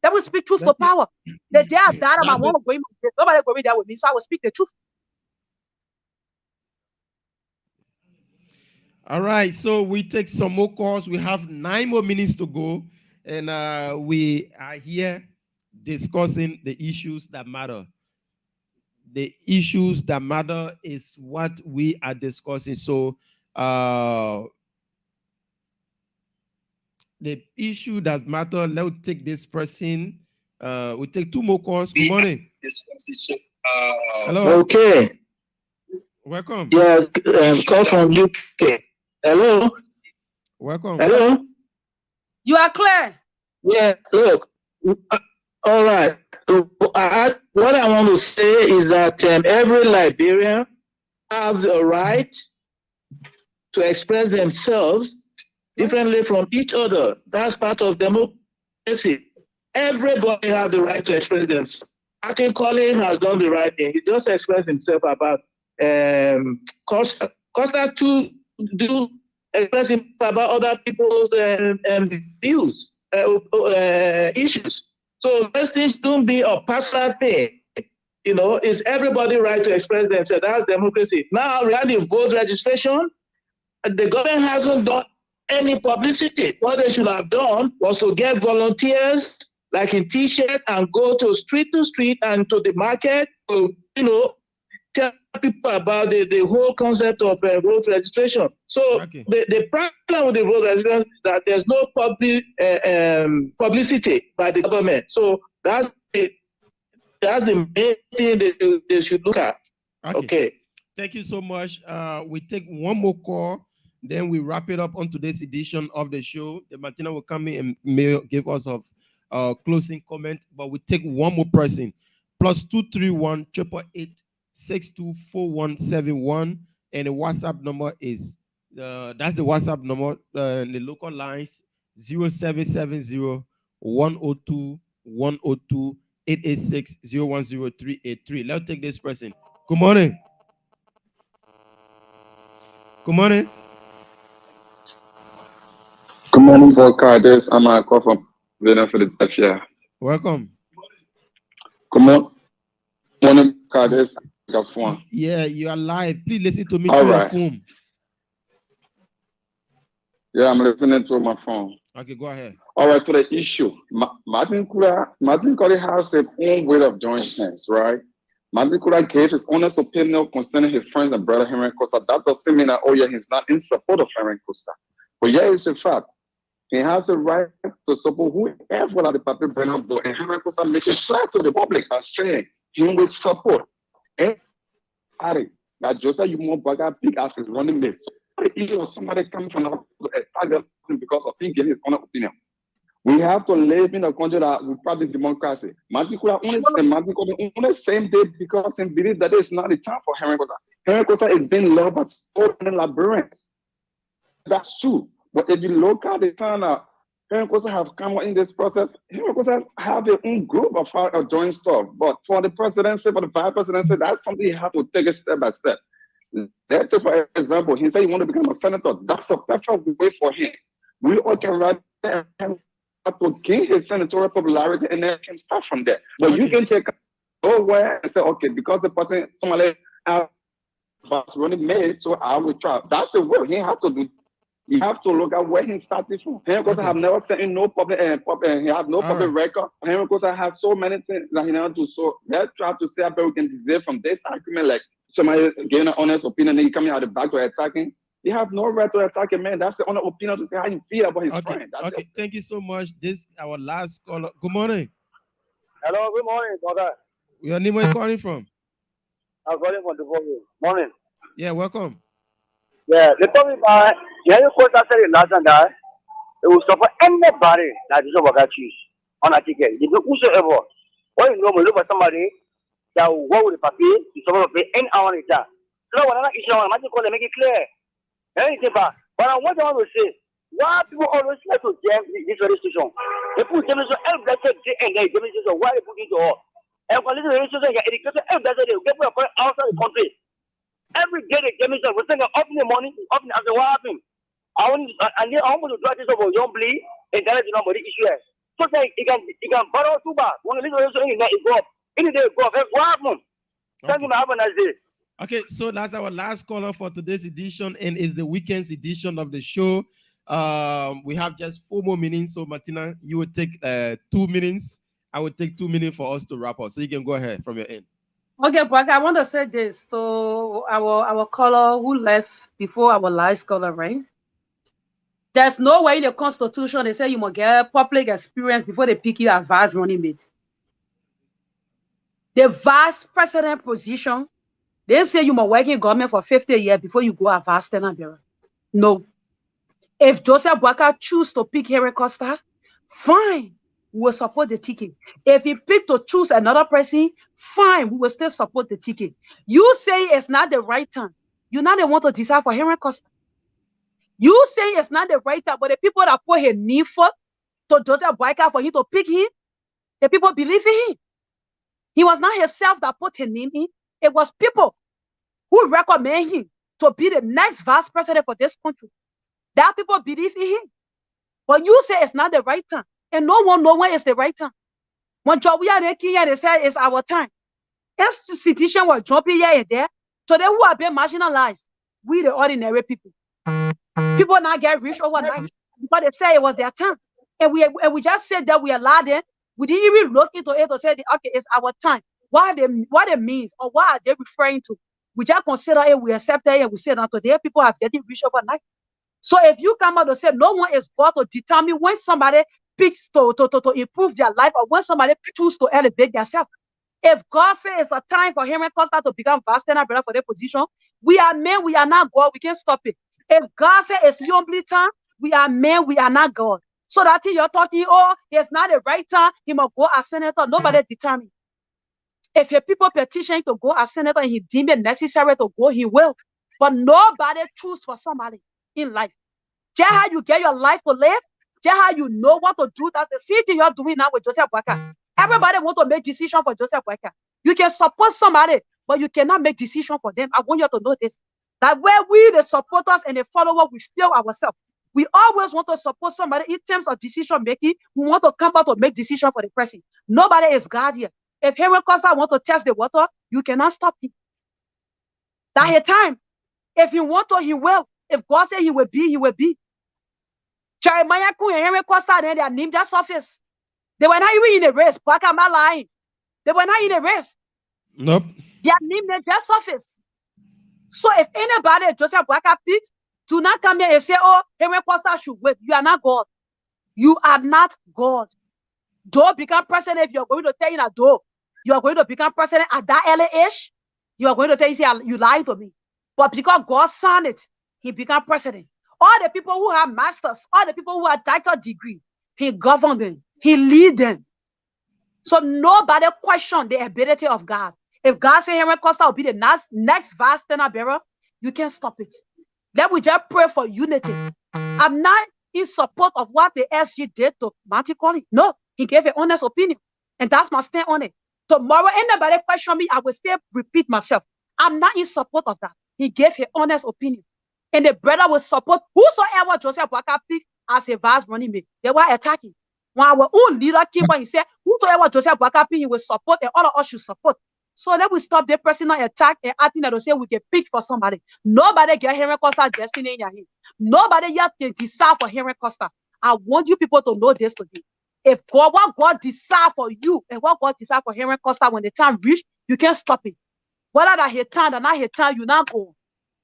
That will speak truth to power. The day I died, I won't go in. Nobody go in there with me, so I will speak the truth. All right, so we take some more calls. We have 9 more minutes to go, and we are here discussing the issues that matter. The issues that matter is what we are discussing. So the issue that matter, let's take this person. We take 2 more calls. Good morning. Hello. Okay. Welcome. Yeah, call from UK. Hello. Welcome. Hello. You are clear. Yeah. Look. All right. What I want to say is that every Liberian has a right to express themselves differently from each other. That's part of democracy. Everybody has the right to express themselves. I think Colin has done the right thing. He just expressed himself about Costa to do express himself about other people's views, issues. So those things don't be a personal thing. You know, it's everybody right to express themselves. That's democracy. Now, regarding vote registration, the government hasn't done any publicity. What they should have done was to get volunteers, like in T-shirt, and go to street and to the market to, you know, tell people about the whole concept of vote registration. So the problem with the vote registration is that there's no publicity by the government. So that's the main thing they should look at. Okay. Thank you so much. We take 1 more call, then we wrap it up on today's edition of the show. The Martina will come in and may give us a closing comment, but we take 1 more person. +231 888 624171, and the WhatsApp number is that's the WhatsApp number. The local lines 0770 102 102 886 010383. Let's take this person. Good morning. Good morning. Good morning, broadcasters. I'm a call from Philadelphia. Welcome. Good morning, broadcasters. Yeah, you are live. Please listen to me All through your right. phone. Yeah, I'm listening to my phone. Okay, go ahead. All right, to the issue. Martin Curry has his own way of doing things, right? Martin Curry gave his honest opinion concerning his friends and brother Henry Costa. That doesn't mean that, oh yeah, he's not in support of Henry Costa. But yeah, it's a fact. He has a right to support whoever the party bring up, and Henry Costa make it clear to the public by saying he will support anybody that Joseph Yumo Baga pick as his running mate. The issue of somebody coming from the attack because of him giving his own opinion. We have to live in a country that we practice democracy. Mantikura only same day because he believes that it's not the time for Henry Costa. Henry Costa is being loved by so many Liberians. That's true. But if you look at the time that Henry Costa have come in this process, Henry Costa have their own group of joint stuff. But for the presidency, for the vice presidency, that's something you have to take it step by step. Let's say, for example, he said he want to become a senator. That's a perfect way for him. We all can write there to gain his senatorial popularity, and then can start from there. But you can take nowhere and say, okay, because the person somebody was running made, so I will try. That's the way he have to do. You have to look at where he started from. Henry Costa have never sent in no public, he have no public record. Henry Costa has so many things that he never do. So let's try to see how we can deserve from this argument, like somebody giving an honest opinion, and he coming out the back to attacking. You have no right to attack a man. That's the honest opinion to say how you feel about his friend. That's Okay, thank you so much. This is our last caller. Good morning. Hello, good morning, brother. Your name, where you calling from? I'm calling from the morning. Yeah, welcome. Yeah, they told me about Henry Costa said it last time that it will support anybody that is over that choose on a ticket. You do whosoever. When you normally look for somebody that will work with the papi, you supposed to pay any hour in that. So when another issue, I'm going to make it clear. Anything back. But what I want to say, why people always like to jam this registration? They put them in every blessed day and they demonstration why they put it all. And when this registration get educated, every blessed day, they put a outside the country. Every day they demonstrate, we're saying up in the morning, up in the afternoon, what happened? I want to draw this over young plea and that is not the issue. So that it can borrow too bad. When the registration is go up, any day go up, what happened? Thank you, have a nice day. Okay, so that's our last caller for today's edition, and it's the weekend's edition of the show. We have just 4 more minutes, so Martina, you will take 2 minutes. I will take 2 minutes for us to wrap up, so you can go ahead from your end. Okay, but I want to say this to our caller who left before our last caller, right? There's no way in the Constitution they say you must get public experience before they pick you as vice running mate. The vice president position, they say you must work in government for 50 years before you go a vice tenant bearer. No. If Joseph Boakai choose to pick Henry Costa, fine, we will support the ticket. If he pick to choose another person, fine, we will still support the ticket. You say it's not the right time. You now they want to decide for Henry Costa. You say it's not the right time, but the people that put his name for to Joseph Boakai for him to pick him, the people believe in him. He was not himself that put his name in. It was people who recommend him to be the next vice president for this country. That people believe in him. But you say it's not the right time. And no one knows when it's the right time. When we are in Kenya, they say it's our time. Institution was jumping here and there. So they who are being marginalized, we the ordinary people. People now get rich overnight because they say it was their time. And we just said that we allowed them. We didn't even look into it to say, okay, it's our time. What it means or what are they referring to? We just consider it, we accept it, and we say that today people are getting rich overnight. So if you come out and say no one is God to determine when somebody picks to improve their life or when somebody chooses to elevate themselves. If God says it's a time for Henry Costa to become vice tenant bearer for their position, we are men, we are not God, we can't stop it. If God says it's your time, we are men, we are not God. So that thing you're talking, oh, it's not the right time, he must go as senator, nobody determines. If your people petition to go as senator and he deem it necessary to go, he will. But nobody choose for somebody in life. Just how you get your life to live, just how you know what to do. That's the same thing you're doing now with Joseph Boyka. Everybody want to make decision for Joseph Boyka. You can support somebody, but you cannot make decision for them. I want you to know this. That where we, the supporters and the followers, we feel ourselves. We always want to support somebody in terms of decision making. We want to come out to make decision for the person. Nobody is God here. If Henry Costa want to test the water, you cannot stop him. That his time. If he want to, he will. If God say he will be, he will be. Jeremiah Kun and Henry Costa, they are named that office. They were not even in a race. But I'm not lying. They were not in a race. Nope. They are named that office. So if anybody, Joseph Boyka picks, do not come here and say, oh, Henry Costa should wait. You are not God. You are not God. Don't become president if you're going to tell you that though. You are going to become president at that early age. You are going to tell you, say, you lied to me. But because God signed it, he became president. All the people who have masters, all the people who have doctorate degree, he governed them. He lead them. So nobody question the ability of God. If God say Henry Costa will be the next vice standard bearer, you can't stop it. Let we just pray for unity. I'm not in support of what the SG did to Martin Colley. No, he gave an honest opinion. And that's my stand on it. Tomorrow, anybody question me, I will still repeat myself. I'm not in support of that. He gave an honest opinion. And the brother will support whosoever Joseph Boyka picks as a vice running mate. They were attacking. When our own leader came and he said, whosoever Joseph Boyka picks, he will support, and all of us should support. So let we stop the personal attack and acting that will say we can pick for somebody. Nobody get Henry Costa destiny in your hand. Nobody yet can decide for Henry Costa. I want you people to know this today. If God, what God decide for you and what God decide for Henry Costa when the time reach, you can't stop it. Whether that his time or not his time, you not go.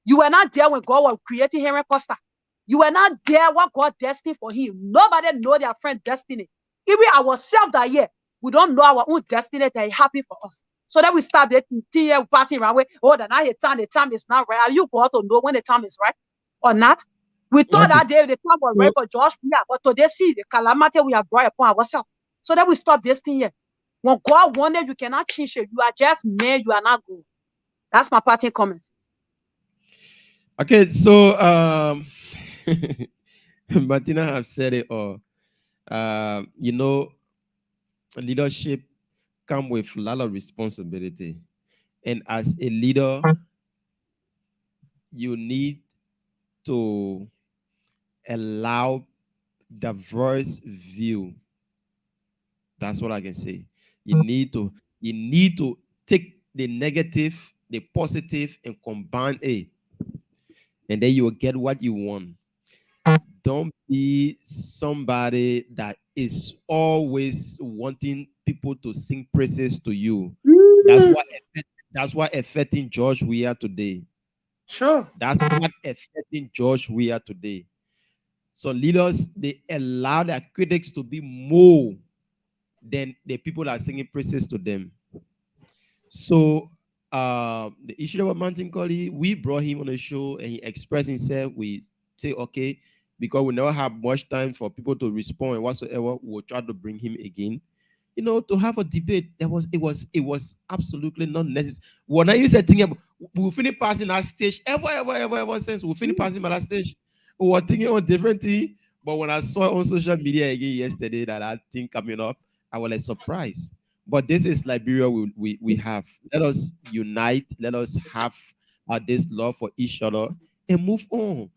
You were not there when God was creating Henry Costa. You were not there what God destined for him. Nobody know their friend destiny. Even ourselves that year, we don't know our own destiny that is happy for us. So then we start that year passing around with, oh, the time is not right. Are you going to know when the time is right or not? We thought that day the time was right for George, but today see the calamity we have brought upon ourselves. So then we stop this thing here. When God wanted, you cannot change it. You are just man, you are not good. That's my parting comment. Okay, so Martina have said it all. You know, leadership comes with a lot of responsibility. And as a leader, you need to allow diverse view. That's what I can say. You need to take the negative, the positive, and combine it. And then you will get what you want. Don't be somebody that is always wanting people to sing praises to you. That's what affecting George we are today. Sure. That's what affecting George we are today. So leaders, they allow their critics to be more than the people that are singing praises to them. So the issue about Martin Colley, we brought him on the show and he expressed himself. We say, okay, because we never have much time for people to respond and whatsoever, we'll try to bring him again. You know, to have a debate, it was absolutely not necessary. When I used to think about, we'll finish passing that stage, ever since we'll finish passing by that stage, we were thinking of different thing. But when I saw on social media again yesterday that thing coming up, I was like surprised. But this is Liberia we have. Let us unite. Let us have this love for each other and move on.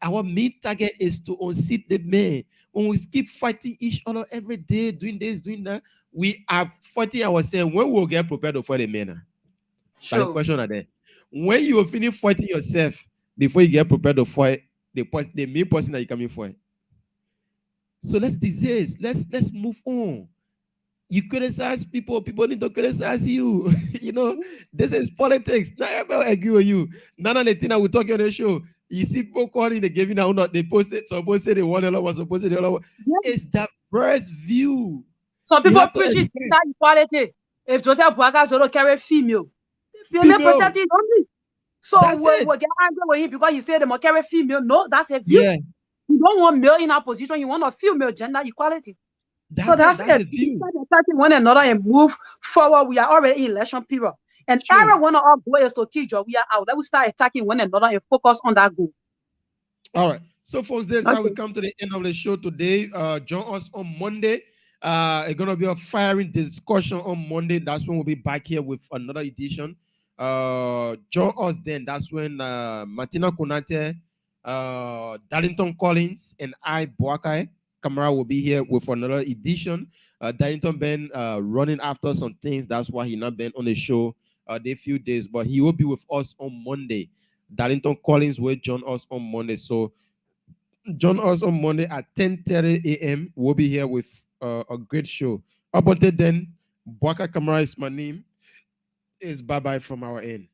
Our main target is to unseat the man. When we keep fighting each other every day, doing this, doing that, we are fighting ourselves. When we'll get prepared to fight the man? Sure. But the question is there. When you finish fighting yourself before you get prepared to fight the main person that you're coming for. So let's desist. Let's move on. You criticize people need to criticize you. You know, this is politics. Not everybody agree with you. None of the things that we talk on the show. You see people calling, they giving out, not they posted, supposed to say they want a lot, was supposed to say the other one. It's that first view. Some people preaching gender equality. If Joseph Boyka Zoro carry female protect it only. So we'll get angry with him because he said they must carry female. No, that's a view. Yeah. You don't want male in our position, you want a female gender equality. So that's it. We start attacking one another and move forward. We are already in election period. And every one of our goal is to keep we are out. Let us start attacking one another and focus on that goal. All right. So, folks, this is how we come to the end of the show today. Join us on Monday. It's going to be a firing discussion on Monday. That's when we'll be back here with another edition. Join us then. That's when Martina Konate, Darlington Collins, and I, Boakai Kamara, will be here with another edition. Darlington been running after some things. That's why he not been on the show the few days, but he will be with us on Monday. Darlington Collins will join us on Monday. So join us on Monday at 10:30 a.m. We'll be here with a great show. Up until then, Boaka Kamara is my name. Is bye-bye from our end.